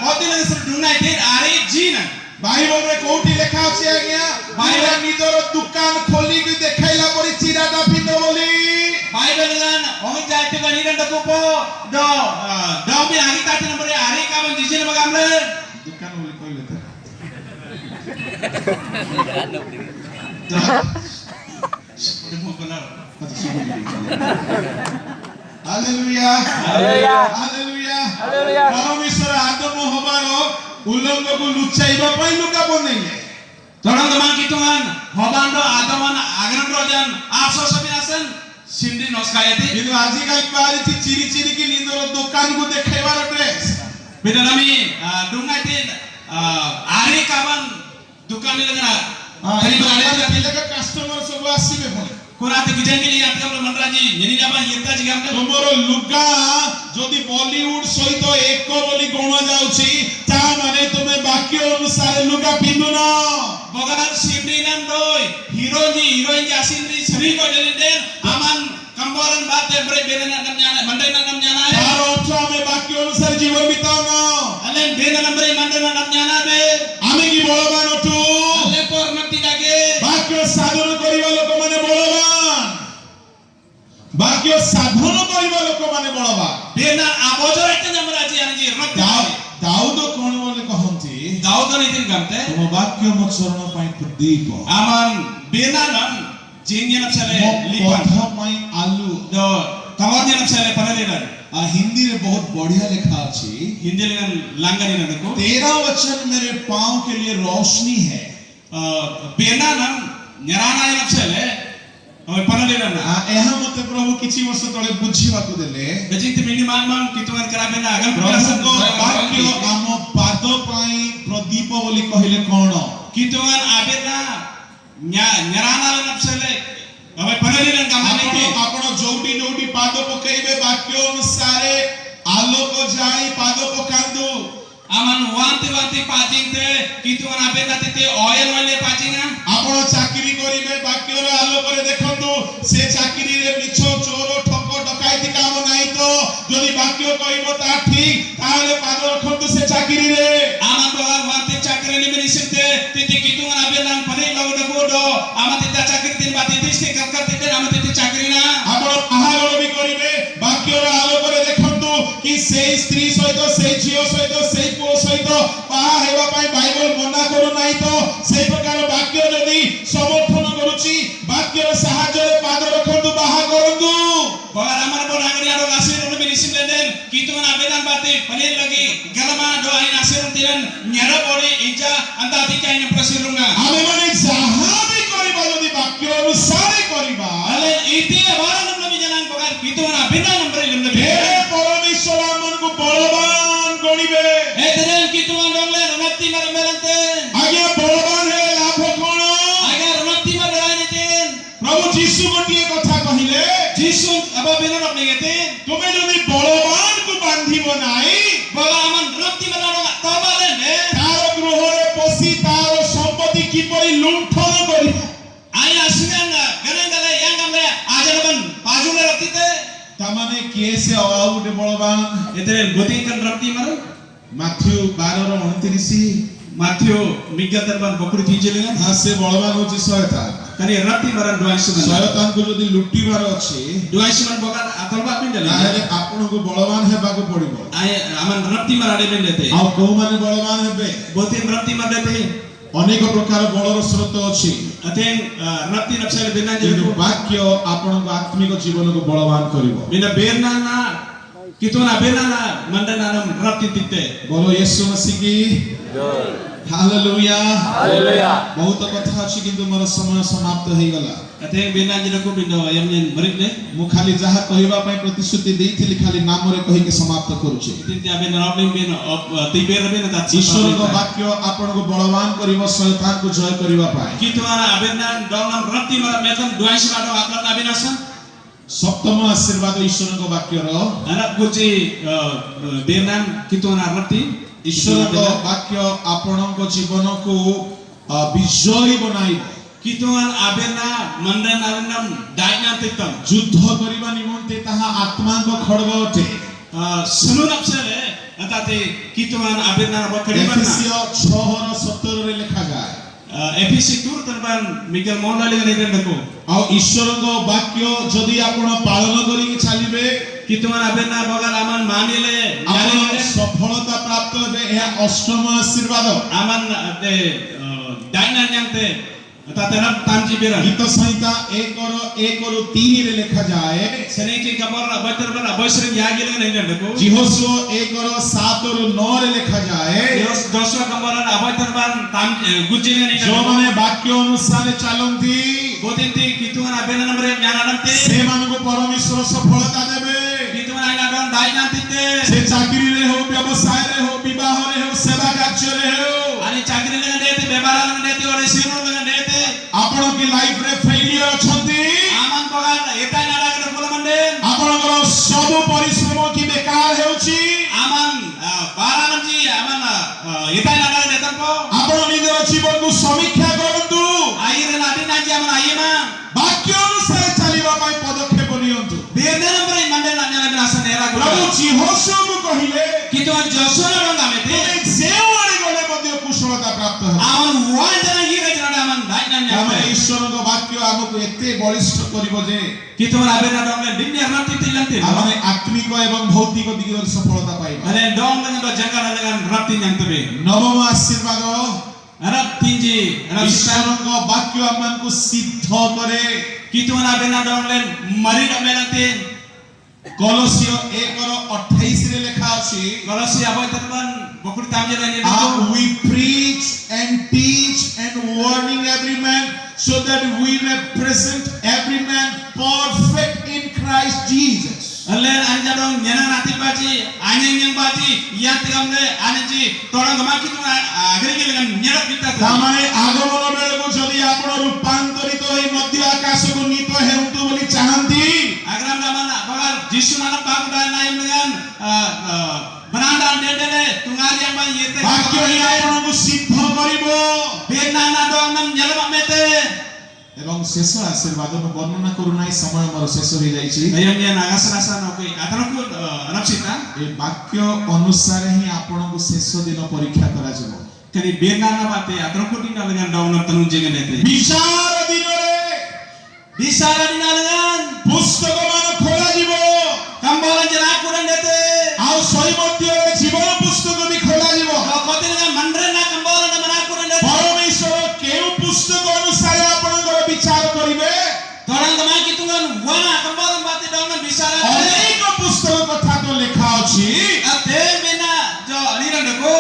hotel dengan suruh dungan itu are jina. ବାଇବଲରେ କୋଉଠି ଲେଖା ଅଛି ଆଜ୍ଞା ବାଇବଲ ନିଜର ଦୋକାନ ଖୋଲିକି ଦେଖାଇଲା ପରେ ଚିରାଟା ପିନ୍ଧ ବୋଲି Bible dengan orang jahat itu kan ini dah kupo do mi hari tadi nomor hari kawan jijine bagamle. ଦୋକାନ ବୋଲି କହିଲେ ତ Demo benar. ହାଲେଲୁୟା ହାଲେଲୁୟା ପରମେଶ୍ୱର ଆଦମ ହବାର ଉଲ୍ଲଂଘକୁ ଲୁଚାଇବା ପାଇଁ ଲୁଗା ବନେଇଲେ Teman-teman kitungan hobando adaman agan rojan afso sabinasan sindi noskayati. କିନ୍ତୁ ଆଜିକାଲି ବାହାରିଛି ଚିରି ଚିରିକି ନିଜର ଦୋକାନକୁ ଦେଖେଇବାର dress Beda nami dungatin ari kawan dukan ni dengan hari berada customer ସବୁ ଆସିବେ ପୁଣି kurate gijangili yang kamu menraji jadi apa yirta jigam kan ତୁମର ଲୁଗା ଯଦି ବଲିଉଡ ସହିତ ଏକ ବୋଲି ଗଣା ଯାଉଛି ତା ମାନେ ତୁମେ ବାକ୍ୟ ଅନୁସାରେ ଲୁଗା ପିନ୍ଧୁନ bogan simrinan doi heroin jasindri seri ko jeliden aman kamboran bate bre bena namnyana mandai namnyana ତାର ଅର୍ଥ ଆମେ ବାକ୍ୟ ଅନୁସାରେ ଜୀବନ ବିତାଉନ alen bena nambre mandai namnyana be ଆମେ କି ବଳବାନ ଅଟୁ ସାଧନ କରିବା ଲୋକମାନେ ବଳବାନ। Benar abojor itu yang beraji anji roti. ଦାଉଦ କଣ ବୋଲି କହନ୍ତି? Daud kan itu gamte. ତୁମ ବାକ୍ୟ ମୋ ଚରଣ ପାଇଁ Pradeep, Aman benar nam jingnya nam sale ମୋ lipan. ପଥ ପାଇଁ ଆଲୁ। Do kamarnya nam sale panaliran. ହିନ୍ଦୀରେ ବହୁତ ବଢିଆ ଲେଖା ଅଛି, Hindi dengan langgani nam ko. तेरा वचन मेरे पांव के लिए रोशनी है। Benar nam nyarana nam sale. Panaliran na. ଏହା ମତେ ପ୍ରଭୁ କିଛି ବର୍ଷ ତଳେ ବୁଝିବାକୁ ଦେଲେ। Bajing tu minimal mam kita kan keraben na agam ପ୍ରଭୁଙ୍କ ବାକ୍ୟ ଆମ ପାଦ ପାଇଁ ପ୍ରଦୀପ ବୋଲି କହିଲେ କଣ? Kita kan abet na nyarana nam sale. Panaliran kamane ଆପଣ ke. ଆପଣ ଯୋଉଠି ଯୋଉଠି ପାଦ ପକେଇବେ ବାକ୍ୟ ଅନୁସାରେ ଆଲୋକ ଜାଳି ପାଦ ପକାନ୍ତୁ। Aman wanti pacing te kita kan abet na tete oil wale pacinga. ଆପଣ ଚାକିରି କରିବେ ବାକ୍ୟର ଆଲୋକରେ ଦେଖନ୍ତୁ, ସେ ଚାକିରିରେ ମିଛ ଚୋର ଠକ ଡକାୟତି କାମ ନାହିଁ ତ? ଯଦି ବାକ୍ୟ କହିବ ତା ଠିକ, ତାହେଲେ ପାଦ ରଖନ୍ତୁ ସେ ଚାକିରିରେ। Aman doang wanti cakri ni menisinte tete kita kan abet na panai lagu dah bodo. Aman tete cakri tin bati tiste kakak tete aman tete cakri na. ଆପଣ ବାହାଘର ବି କରିବେ ବାକ୍ୟର ଆଲୋକରେ ଦେଖନ୍ତୁ କି ସେଇ ସ୍ତ୍ରୀ ସହିତ ସେଇ ଝିଅ ସହିତ ସେଇ ପୁଅ ସହିତ ବାହା ହେବା ପାଇଁ ବାଇବଲ ମନା କରୁନାହିଁ ତ? ସେଇ ପ୍ରକାର ବାକ୍ୟ ଯଦି ସମର୍ଥନ କରୁଛି, ବାକ୍ୟର ସାହାଯ୍ୟରେ ପାଦ ରଖନ୍ତୁ, ବାହା କରନ୍ତୁ। Bagar aman borang ni ado asir ni menisinte den kita kan abet na bati panai lagi galama doain asir tiran nyara bodi inja anta tika ini prasirunga. ଆମେମାନେ ଯାହା ବି କରିବା ଯଦି ବାକ୍ୟ ଅନୁସାରେ କରିବା, Ale iti baran nam nabi jalan bagar kita kan abet na number ilim nabi. ହେ ପରମେଶ୍ୱର ଆମମାନଙ୍କୁ ବଳବାନ ଗଣିବେ। Teren kita kan dongle ranati mar melante. ଆଜ୍ଞା ବଳବାନ ହେଲେ ଲାଭ କଣ? Agar ranati mar rajiten. ପ୍ରଭୁ ଯୀଶୁ ଗୋଟିଏ କଥା କହିଲେ, Jesus apa benar apa negate? ତୁମେ ଯଦି ବଳବାନକୁ ବାନ୍ଧିବ ନାହିଁ, Bagar aman ranati mar rajin tabalen ne. ତାର ଗୃହରେ ପଶି ତାର ସମ୍ପତ୍ତି କିପରି ଲୁଣ୍ଠନ କରିବ? Aya sinanga ganengale yang amle ajaran pajule ratite. ତାମାନେ କିଏ ସେ ଆଉ ଗୋଟେ ବଳବାନ? Teren boti kan ranati mar. Matthew 12:29। Matthew migga terban bokuri tijelengan. ହଁ, ସେ ବଳବାନ ହଉଛି ଶୟତାନ। Kani ranati maran doa suman. ଶୟତାନକୁ ଯଦି ଲୁଟିବାର ଅଛି, Doa suman bagar atol ba pin jalan. ତାହେଲେ ଆପଣଙ୍କୁ ବଳବାନ ହେବାକୁ ପଡିବ। Aya aman ranati mar ade bendete. ଆଉ କୋଉମାନେ ବଳବାନ ହେବେ? Boti ranati mar dete. ଅନେକ ପ୍ରକାର ବଳର ସ୍ରୋତ ଅଛି, Aten ranati napsale benan କିନ୍ତୁ jelu. ବାକ୍ୟ ଆପଣଙ୍କ ଆତ୍ମିକ ଜୀବନକୁ ବଳବାନ କରିବ। Bina berna na kita na berna na mandana nam ranati titte. ବୋଲ ୟେଶୁ ମସିହ କି ହାଲେଲୁୟା। ବହୁତ କଥା ଅଛି କିନ୍ତୁ ମୋର ସମୟ ସମାପ୍ତ ହେଇଗଲା। Aten benan jelu ko bindo yamnen meritne. ମୁଁ ଖାଲି ଯାହା କହିବା ପାଇଁ ପ୍ରତିଶ୍ରୁତି ଦେଇଥିଲି ଖାଲି ନାମରେ କହିକି ସମାପ୍ତ କରୁଛି। Tinti aben robin ben tiber ben tat. ଈଶ୍ୱରଙ୍କ ବାକ୍ୟ ଆପଣଙ୍କୁ ବଳବାନ କରିବ ଶୟତାନକୁ ଜୟ କରିବା ପାଇଁ। Kita na aben na donam ranati mar metam doa suman do aklan aben asa. ସପ୍ତମ ଆଶୀର୍ବାଦ ଈଶ୍ୱରଙ୍କ ବାକ୍ୟର, Anak guci benan kita na ranati. ଈଶ୍ୱରଙ୍କ ବାକ୍ୟ ଆପଣଙ୍କ ଜୀବନକୁ ବିଜୟୀ ବନାଇବ। Kita kan aben na mandan abenam daina titam. ଯୁଦ୍ଧ କରିବା ନିମନ୍ତେ ତାହା ଆତ୍ମାଙ୍କ ଖଡଗ ଅଟେ। Sunun apsale atate kita kan aben na bakari ଏଫେସିୟ banna. 6:17 ଲେଖାଯାଏ। EPC tur terban Miguel Monali kan iden ko. ଆଉ ଈଶ୍ୱରଙ୍କ ବାକ୍ୟ ଯଦି ଆପଣ ପାଳନ କରିକି ଚାଲିବେ, Kita kan aben na bagar aman manile ଆପଣ nyale ସଫଳତା ପ୍ରାପ୍ତ ହେବେ। ଏହା ଅଷ୍ଟମ ଆଶୀର୍ବାଦ। aman de daina yang te atate rab tamji beran. ଗୀତ ସଂହିତା 1:1-3 ରେ ଲେଖାଯାଏ। Seni ki kabar abater bar aboisren yagile kan iden ko. ଯୀହୋଶୁଅ 1:7-9 ରେ ଲେଖାଯାଏ। Joshua kambaran abater bar tam gujile kan iden. ଯୋଉମାନେ ବାକ୍ୟ ଅନୁସାରେ ଚାଲନ୍ତି Botinti kita kan aben na namre nyananam te. ସେମାନଙ୍କୁ ପରମେଶ୍ୱର ସଫଳତା ଦେବେ। Kita kan aina don daina titte. ସେ ଚାକିରିରେ ହଉ, ବ୍ୟବସାୟରେ ହଉ, ବିବାହରେ ହଉ, ସେବା କାର୍ଯ୍ୟରେ ହେଉ, Ani chakri lengan dete, bebaran lengan dete, ore sirun lengan dete. ଆପଣ କି ଲାଇଫରେ ଫେଲିୟର ଅଛନ୍ତି, Aman pagan, etai nada kena pula manden. ଆପଣଙ୍କର ସବୁ ପରିଶ୍ରମ କି ବେକାର ହେଉଛି, Aman, baranam ji, aman, etai nada kena detan po. ଆପଣ ନିଜର ଜୀବନକୁ ସମୀକ୍ଷା କରନ୍ତୁ। Air nadi nanti aman ayema. ବାକ୍ୟ ଅନୁସାରେ ଚାଲିବା ପାଇଁ ପଦକ୍ଷେପ ନିଅନ୍ତୁ। Biarnya nampak manden nanya nabi nasan era ପ୍ରଭୁ gula. ଯୀହୋଶୁଅକୁ କହିଲେ, Kita kan Joshua na dong kami te. ତୁମେ ଯେଉଁଆଡ଼େ ଗଲେ ମଧ୍ୟ କୁଶଳତା ପ୍ରାପ୍ତ ହେବ। Aman wan jana hira jana aman daina ଆମେ nyampe. ଈଶ୍ୱରଙ୍କ ବାକ୍ୟ ଆମକୁ ଏତେ ବଳିଷ୍ଠ କରିବ ଯେ Kita mana abena dong le dunia rapti tilang tin. ଆମେ ଆତ୍ମିକ ଏବଂ ଭୌତିକ ଦିଗରେ ସଫଳତା ପାଇବା। Ale dong dengan do jangan dengan rapti yang tebe. ନବମ ଆଶୀର୍ବାଦ Arab tinji, Arab sitan. ଈଶ୍ୱରଙ୍କ ବାକ୍ୟ ଆମମାନଙ୍କୁ ସିଦ୍ଧ କରେ। Kita mana abena dong le mari dong le tin. କଲୋସିୟ 1:28 ରେ ଲେଖା ଅଛି Kalau si aboy teman bokur tamje ni we preach and teach and warning every man so that we may present every man perfect in Christ Jesus. Ale anja dong nyana nati baji, anyang baji, yang tigam le anji, torang gama kita agri dengan nyerap kita. ତାମାନେ ଆଗମନ ବେଳକୁ ଯଦି ଆପଣ ରୂପାନ୍ତରିତ ହୋଇ ମଧ୍ୟ ଆକାଶକୁ ନୀତ ହେଉନ୍ତୁ ବୋଲି ଚାହାନ୍ତି Agram zaman bagar Jisu mana pagda naim dengan beranda dendele tungal yang bang yete. ବାକ୍ୟ ହିଁ ଆପଣଙ୍କୁ ସିଦ୍ଧ କରିବ। Bena na dong nam nyala mete. ଏବଂ ଶେଷ ଆଶୀର୍ବାଦ ମୁଁ ବର୍ଣ୍ଣନା କରୁନାହିଁ ସମୟ ମୋର ଶେଷ ହୋଇଯାଇଛି। Ayam yang nagas rasa nokoi. Atanaku rapsita. ଏ ବାକ୍ୟ ଅନୁସାରେ ହିଁ ଆପଣଙ୍କୁ ଶେଷ ଦିନ ପରୀକ୍ଷା କରାଯିବ। Kani bena na mate atanaku dina dengan dong nam tanu jengen ete. ବିଚାର ଦିନରେ Bisa dina dengan ପୁସ୍ତକମାନ ଖୋଲାଯିବ kambolan jenak kudan ete. ଆଉ ସହି ମଧ୍ୟରେ ଜୀବନ ପୁସ୍ତକ ବି ଖୋଲାଯିବ। Kalau kote dengan mandre na kambolan na mana kudan ete. ପରମେଶ୍ୱର କେଉଁ ପୁସ୍ତକ ଅନୁସାରେ ଆପଣଙ୍କର ବିଚାର କରିବେ Torang gama kita kan wana kambolan bate dong nam bisa ete. ଅନେକ ପୁସ୍ତକ କଥା ତ ଲେଖା ଅଛି Ate bena jo aliran deko.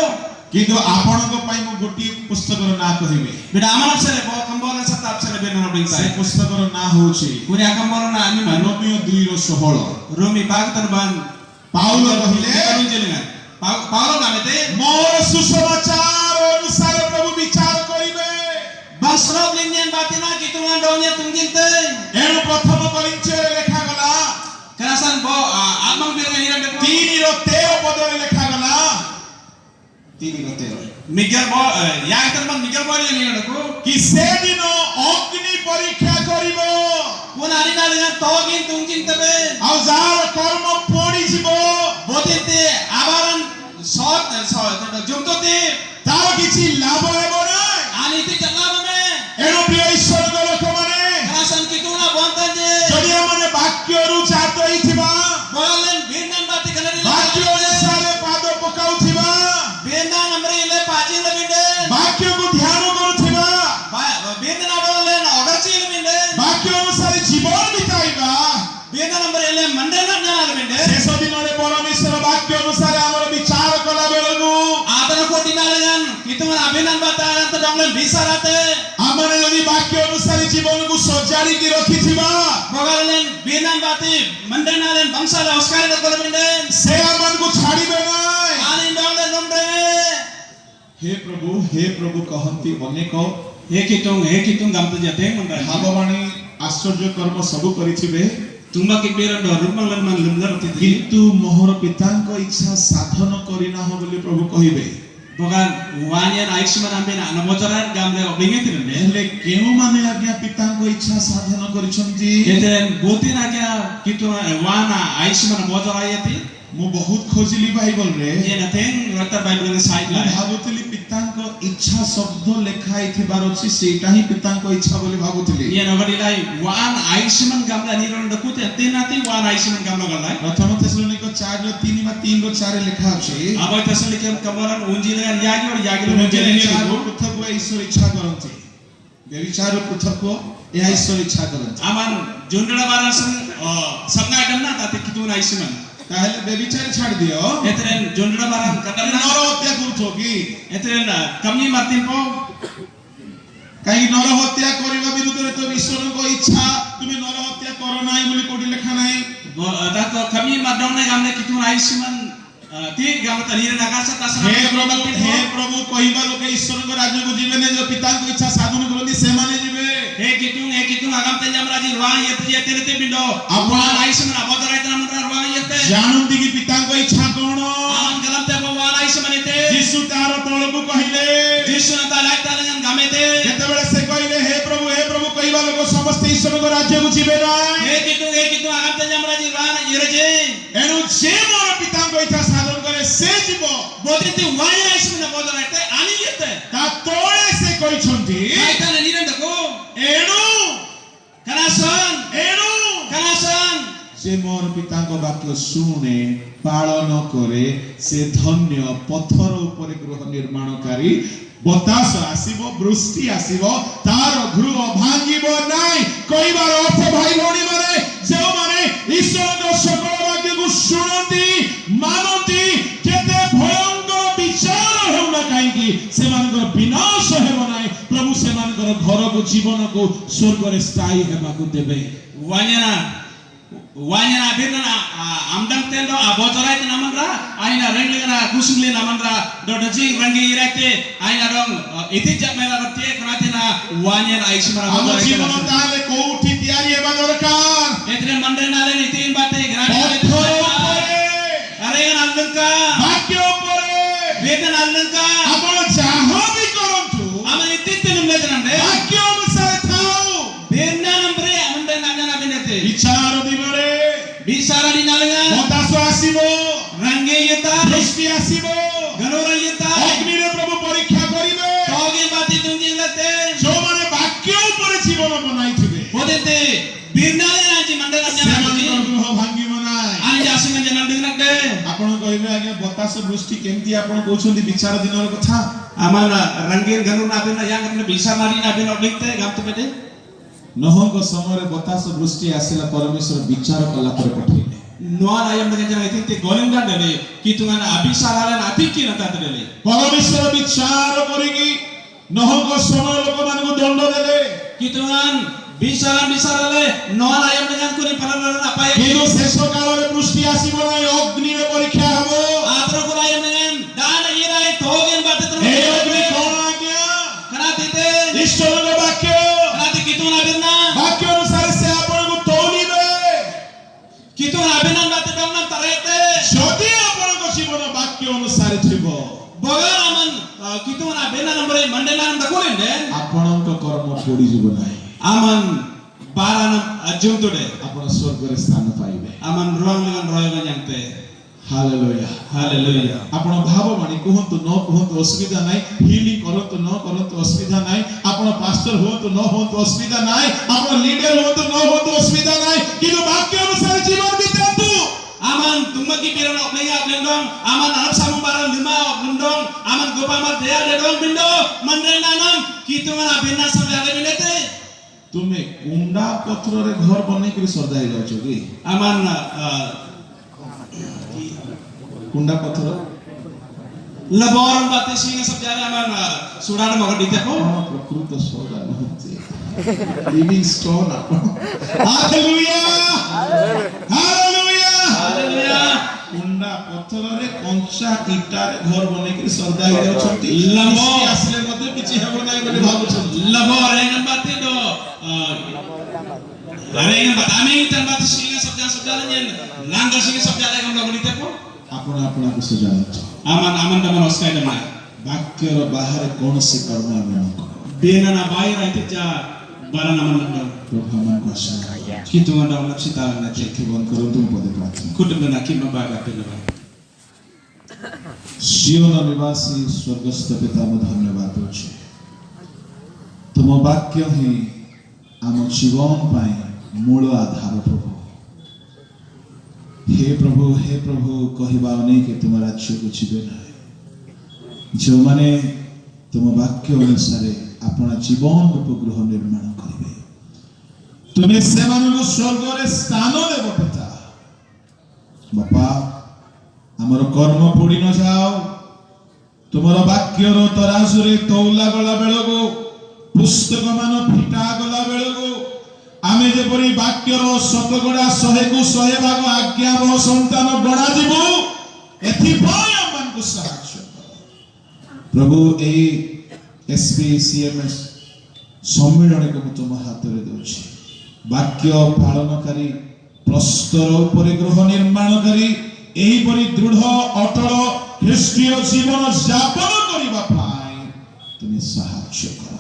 କିନ୍ତୁ ଆପଣଙ୍କ ପାଇଁ ମୁଁ ଗୋଟିଏ ପୁସ୍ତକର ନାଁ କହିବି। Beda aman apsele bawa kambolan sata apsele bena na bringsa. ସେ ପୁସ୍ତକର ନାଁ ହେଉଛି Punya kambolan na ani man. ରୋମିଓ 2:16। Rumi bag terban. ପାଉଲ କହିଲେ Tanu jenengan. Paulo namete. ମୋର ସୁସମାଚାର ଅନୁସାରେ ପ୍ରଭୁ ବିଚାର କରିବେ। Basrok linyan batina kitungan dongnya tungjing teh. ଏଣୁ ପ୍ରଥମ କରିନ୍ଥୀୟରେ ଲେଖାଗଲା Kerasan bo amang bilang hiram deko. 3:13 ପଦରେ ଲେଖାଗଲା 3:13 Miguel bo ya terban Miguel bo yang hiram deko. କି ସେଦିନ ଅଗ୍ନି ପରୀକ୍ଷା କରିବ Pun hari na dengan togin tungjing tebe. ଆଉ ଯାହାର କର୍ମ ପୋଡ଼ିଯିବ Botin te abaran sot jumto te. ତାର କିଛି ଲାଭ ହେବ ନାହିଁ। Ani te jalama me. ଏଣୁ ପ୍ରିୟ ଈଶ୍ୱରଙ୍କ ଲୋକମାନେ Kerasan kituna bontan je. ଯଦି ଆମମାନେ ବାକ୍ୟରୁ ଜାତ ହେଇଥିବା Bolen binan bati kana di. ବାକ୍ୟ ଅନୁସାରେ ପାଦ ପକାଉଥିବା Binan amre ile paji le binden. ବାକ୍ୟକୁ ଧ୍ୟାନ କରୁଥିବା Binan abolen ogachi le binden. ବାକ୍ୟ ଅନୁସାରେ ଜୀବନ ବିତାଇବା Binan amre ile mandela nyala le binden. ଶେଷ ଦିନରେ ପରମେଶ୍ୱର ବାକ୍ୟ ଅନୁସାରେ ଆମର ବିଚାର କଲା ବେଳକୁ Adana koti nalengan itu kan abinan bataran tu donglen bisa rate. ଆମମାନେ ଯଦି ବାକ୍ୟ ଅନୁସାରେ ଜୀବନକୁ ସଜାଡ଼ିକି ରଖିଥିବା Bogalen binan bati mandenalen bangsa la oskar le kole binden. ସେ ଆମମାନଙ୍କୁ ଛାଡ଼ିବେ ନାହିଁ। Ani donglen nombre. ହେ ପ୍ରଭୁ କହନ୍ତି ଅନେକ Hekitung gam tu jate mundai. ଭାବବାଣୀ ଆଶ୍ଚର୍ଯ୍ୟ କର୍ମ ସବୁ କରିଥିବେ Tumba kibiran do rumang lan man lumlar ti. କିନ୍ତୁ ମୋହର ପିତାଙ୍କ ଇଚ୍ଛା ସାଧନ କରିନାହ ବୋଲି ପ୍ରଭୁ କହିବେ। Bogan wanyan aisman ambena anamojaran gamle oblinge tirende. ହେଲେ କେଉଁମାନେ ଆଜ୍ଞା ପିତାଙ୍କ ଇଚ୍ଛା ସାଧନ କରିଛନ୍ତି Keten botin aja kitu wana aisman mojorayati. ମୁଁ ବହୁତ ଖୋଜିଲି ବାଇବଲରେ Ye natheng rata bible nge side ମୁଁ la. ଭାବୁଥିଲି ପିତାଙ୍କ ଇଚ୍ଛା ଶବ୍ଦ ଲେଖା ହେଇଥିବାର ଅଛି ସେଇଟା ହିଁ ପିତାଙ୍କ ଇଚ୍ଛା ବୋଲି ଭାବୁଥିଲି। Ye nobody like wan aisman gamla niron dakute tenati wan aisman gamla galai. ପ୍ରଥମ ତେସଲୋନିକ 4:3 ବା 3:4 ଲେଖା ଅଛି Aboy tasalikem kamaran unji dengan yagi or yagi lo unji ବ୍ୟଭିଚାର dengan ପୃଥକ ଈଶ୍ୱର ଇଚ୍ଛା କରନ୍ତି। ବ୍ୟଭିଚାର ପୃଥକ ଏହା ଈଶ୍ୱର ଇଚ୍ଛା କରନ୍ତି। aman jundra baran sangai damna tati kitu aisman. ତାହେଲେ ବ୍ୟଭିଚାର ଛାଡ଼ି ଦିଅ। Etren jundra baran ନର kadana. ହତ୍ୟା କରୁଛ କି? Etren kami martin po. କାହିଁକି ନର ହତ୍ୟା କରିବା ବିରୁଦ୍ଧରେ ତ ଈଶ୍ୱରଙ୍କ ଇଚ୍ଛା ତୁମେ ନର ହତ୍ୟା କର ନାହିଁ ବୋଲି କୋଉଠି ଲେଖା ନାହିଁ। Tato kami madong na gamle kitu aisman. Ti gamle tanire nagasa tasana. ହେ ପ୍ରଭୁ କହିବା ଲୋକେ ଈଶ୍ୱରଙ୍କ ରାଜ୍ୟକୁ ଯିବେ ନାହିଁ ଯୋଉ ପିତାଙ୍କ ଇଚ୍ଛା ସାଧନ କରନ୍ତି ସେମାନେ ଯିବେ। Hekitung agam tenjam raji ruang yete bindo. Awan aisman abodarai tanam ruang yete. ଜାଣନ୍ତି କି ପିତାଙ୍କ ଇଚ୍ଛା କଣ? Aman galam te awan aisman ite. ଯୀଶୁ ତାର ତଳକୁ କହିଲେ Jisu nata laik talengan gamete. ଯେତେବେଳେ ସେ କହିଲେ ହେ ପ୍ରଭୁ କହିବା ଲୋକ ସମସ୍ତେ ଈଶ୍ୱରଙ୍କ ରାଜ୍ୟକୁ ଯିବେ ନାହିଁ। Hekitung agam tenjam raji ruang yereje. ଏଣୁ ଯେ ମୋର ପିତାଙ୍କ ଇଚ୍ଛା ସାଧନ କରେ ସେ ଯିବ। Boditi wanya aisman abodarai te ani yete. ତା ତଳେ ସେ କହିଛନ୍ତି Laik talengan dako. ଏଣୁ ତାଙ୍କ ବାକ୍ୟ ଶୁଣେ ପାଳନ କରେ ସେ ଧନ୍ୟ। ପଥର ଉପରେ ଗୃହ ନିର୍ମାଣକାରୀ। ବତାସ ଆସିବ, ବୃଷ୍ଟି ଆସିବ, ତାର ଗୃହ ଭାଙ୍ଗିବ ନାହିଁ। କହିବାର ଅର୍ଥ ଭାଇ ଭଉଣୀ ମାନେ, ଯେଉଁମାନେ ଈଶ୍ୱରଙ୍କ ସକଳ ବାକ୍ୟକୁ ଶୁଣନ୍ତି ମାନନ୍ତି, କେତେ ଭୟଙ୍କର ବିଚାର ହେଉନା କାହିଁକି ସେମାନଙ୍କର ବିନାଶ ହେବ ନାହିଁ। ପ୍ରଭୁ ସେମାନଙ୍କର ଘରକୁ ଜୀବନକୁ ସ୍ୱର୍ଗରେ ସ୍ଥାୟୀ ହେବାକୁ ଦେବେ। wanyana birna amdang tendo abotorai namandra aina renglena kusungli namandra dodaji rangi irakte aina dong itijak mela rate kanatina wanyana aishmara ଆମ ଜୀବନ ତାହେଲେ କୋଉଠି ତିଆରି ହେବା ଦରକାର? etre mandrenale nitin bate grani are nallanka ବାକ୍ୟ ଉପରେ vedan nallanka ଆପଣ ଯାହା ବି କରନ୍ତୁ ama ititinu medanande ବାକ୍ୟ ଅନୁସାରେ ଥାଉ। birna nambre amande nagana binete ବିଚାର ଦିନରେ bisara dinalanga ବତାସ ଆସିବ, rangi yeta ବୃଷ୍ଟି ଆସିବ, ganora yeta ଅଗ୍ନିରେ ପ୍ରଭୁ ପରୀକ୍ଷା କରିବେ। toge bati tunjin late ଯେଉଁମାନେ ବାକ୍ୟ ଉପରେ ଜୀବନ ବନାଇଥିବେ bodete birnale naji mandela jana ସେମାନଙ୍କର ଗୃହ ଭାଙ୍ଗିବ ନାହିଁ। ani jasinga jana dinakde ଆପଣ କହିବେ ଆଜ୍ଞା ବତାସ ବୃଷ୍ଟି କେମିତି ଆପଣ କହୁଛନ୍ତି ବିଚାର ଦିନର କଥା? amana rangin ganuna abina yang amne bisara rin abina oblikte gamtu pede ନୋହଙ୍କ ସମୟରେ ବତାସ ବୃଷ୍ଟି ଆସିଲା, ପରମେଶ୍ୱର ବିଚାର କଲା ପରେ ପଠେଇଲେ। noan ayam dengan jana itinte golengan dele kitungan abisara len atiki na tatdele ପରମେଶ୍ୱର ବିଚାର କରିକି ନୋହଙ୍କ ସମୟ ଲୋକମାନଙ୍କୁ ଦଣ୍ଡ ଦେଲେ। kitungan bisara le noan ayam dengan kuni paralan apa ya କିନ୍ତୁ ଶେଷ କାଳରେ ବୃଷ୍ଟି ଆସିବ ନାହିଁ, ଅଗ୍ନିରେ ପରୀକ୍ଷା ହେବ। atro kula ayam dengan dana irai togen bate ଏ ଅଗ୍ନି terus କଣ ଆଜ୍ଞା? kana tite ଈଶ୍ୱରଙ୍କ ବାକ୍ୟ। kana kituna abina ବାକ୍ୟ ଅନୁସାରେ ସେ ଆପଣଙ୍କୁ ତୋଳିବେ। kituna abina bate domna tarete ଯଦି ଆପଣଙ୍କ ଜୀବନ ବାକ୍ୟ ଅନୁସାରେ ଥିବ, bogar aman kituna abina nombre mandela nam dakulen den ଆପଣଙ୍କ କର୍ମ ପୋଡ଼ିଯିବ ନାହିଁ। aman baranam ajuntude ଆପଣ ସ୍ୱର୍ଗରେ ସ୍ଥାନ ପାଇବେ। aman ruang dengan royongan yang te hallelujah. haleluya ଆପଣ ଭାବବାଣୀ କୁହନ୍ତୁ ନ କୁହନ୍ତୁ ଅସୁବିଧା ନାହିଁ, ହିଲିଂ କରନ୍ତୁ ନ କରନ୍ତୁ ଅସୁବିଧା ନାହିଁ, ଆପଣ ପାଷ୍ଟର ହୁଅନ୍ତୁ ନ ହୁଅନ୍ତୁ ଅସୁବିଧା ନାହିଁ, ଆପଣ ଲିଡର ହୁଅନ୍ତୁ ନ ହୁଅନ୍ତୁ ଅସୁବିଧା ନାହିଁ, କିନ୍ତୁ ବାକ୍ୟ ଅନୁସାରେ ଜୀବନ ବିତାନ୍ତୁ। aman tumaki pirana oplenga oplendong aman anap samung barang lima oplendong aman gopamar dea ledong bindo mandrenanam kitungan abina samyale bilete ତୁମେ କୁଣ୍ଡା ପତ୍ରରେ ଘର ବନେଇକରି ସଦା ହେଇଯାଉଛ କି? aman କୁଣ୍ଡା ପଥର laboran bate singa sabjale aman sudana magar dite ko ଆପଣ ପ୍ରକୃତ ସଦା ନୁହନ୍ତି, ଲିଭିଂ ଷ୍ଟୋନ୍ ଆପଣ। Hallelujah hallelujah. haleluya କୁଣ୍ଡା ପଥରରେ କଞ୍ଚା ଇଟାରେ ଘର ବନେଇକରି ସଦା ହେଇଯାଉଛନ୍ତି। ଲମ୍ବ ବୃଷ୍ଟି ଆସିଲେ ମଧ୍ୟ କିଛି ହେବ ନାହିଁ ବୋଲି ଭାବୁଛନ୍ତି। labor engan bate do arengan bat aming tan bate singa sabjale nyen langgar singa sabjale kam lagu dite ko ଆପଣ ଆପଣଙ୍କୁ ସଜାନ୍ତୁ। aman daman oskai dama ବାକ୍ୟର ବାହାରେ କୌଣସି କର୍ମ ଆମେ ନ କରୁ। bena na bayra itja barana aman do ପ୍ରଭୁ ଆମକୁ ଆଶୀର୍ବାଦ କରନ୍ତୁ। kitungan dalam napsita na che ଚକ୍ଷୁ ବନ୍ଦ କରନ୍ତୁ, ମୁଁ ପଦେ ପ୍ରାର୍ଥନା। kudum na kim baga pelaba Sion ନିବାସୀ ସ୍ୱର୍ଗସ୍ଥ ପିତା, ମୁଁ ଧନ୍ୟବାଦ ଦେଉଛି। ତୁମ ବାକ୍ୟ ହିଁ ଆମ ଜୀବନ ପାଇଁ ମୂଳ ଆଧାର। ହେ ପ୍ରଭୁ କହିବା ଅନେକ ତୁମ ରାଜ୍ୟକୁ ଯିବେ ନାହିଁ। ଯେଉଁମାନେ ତୁମ ବାକ୍ୟ ଅନୁସାରେ ଆପଣ ଜୀବନ ରୂପ ଗୃହ ନିର୍ମାଣ କରିବେ, ତୁମେ ସେମାନଙ୍କୁ ସ୍ୱର୍ଗରେ ସ୍ଥାନ ଦେବ ପିତା। ବାପା, ଆମର କର୍ମ ପୋଡ଼ି ନ ଯାଉ, ତୁମର ବାକ୍ୟର ତରାଜୁରେ ତଉଲା ଗଲା ବେଳକୁ, ପୁସ୍ତକ ମାନ ଫିଟା ଗଲା ବେଳକୁ ଆମେ ଯେପରି ବାକ୍ୟର ଶତକଡ଼ା 100କୁ 100 ଭାଗ ଆଜ୍ଞାବହ ସନ୍ତାନ ଗଣାଯିବୁ, ଏଥିପାଇଁ ଆମମାନଙ୍କୁ ସାହାଯ୍ୟ କର ପ୍ରଭୁ। ଏହି SBCMS ସମ୍ମିଳନୀକୁ ମୁଁ ତୁମ ହାତରେ ଦେଉଛି। ବାକ୍ୟ ପାଳନକାରୀ, ପ୍ରସ୍ତର ଉପରେ ଗୃହ ନିର୍ମାଣକାରୀ, ଏହିପରି ଦୃଢ଼ ଅଟଳ ଖ୍ରୀଷ୍ଟୀୟ ଜୀବନ ଯାପନ କରିବା ପାଇଁ ତୁମେ ସାହାଯ୍ୟ କର।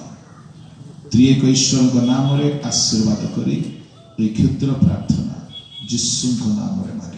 ତ୍ରିଏକ ଈଶ୍ୱରଙ୍କ ନାମରେ ଆଶୀର୍ବାଦ କରି ଏହି କ୍ଷୁଦ୍ର ପ୍ରାର୍ଥନା ଯୀଶୁଙ୍କ ନାମରେ ମାଗେ।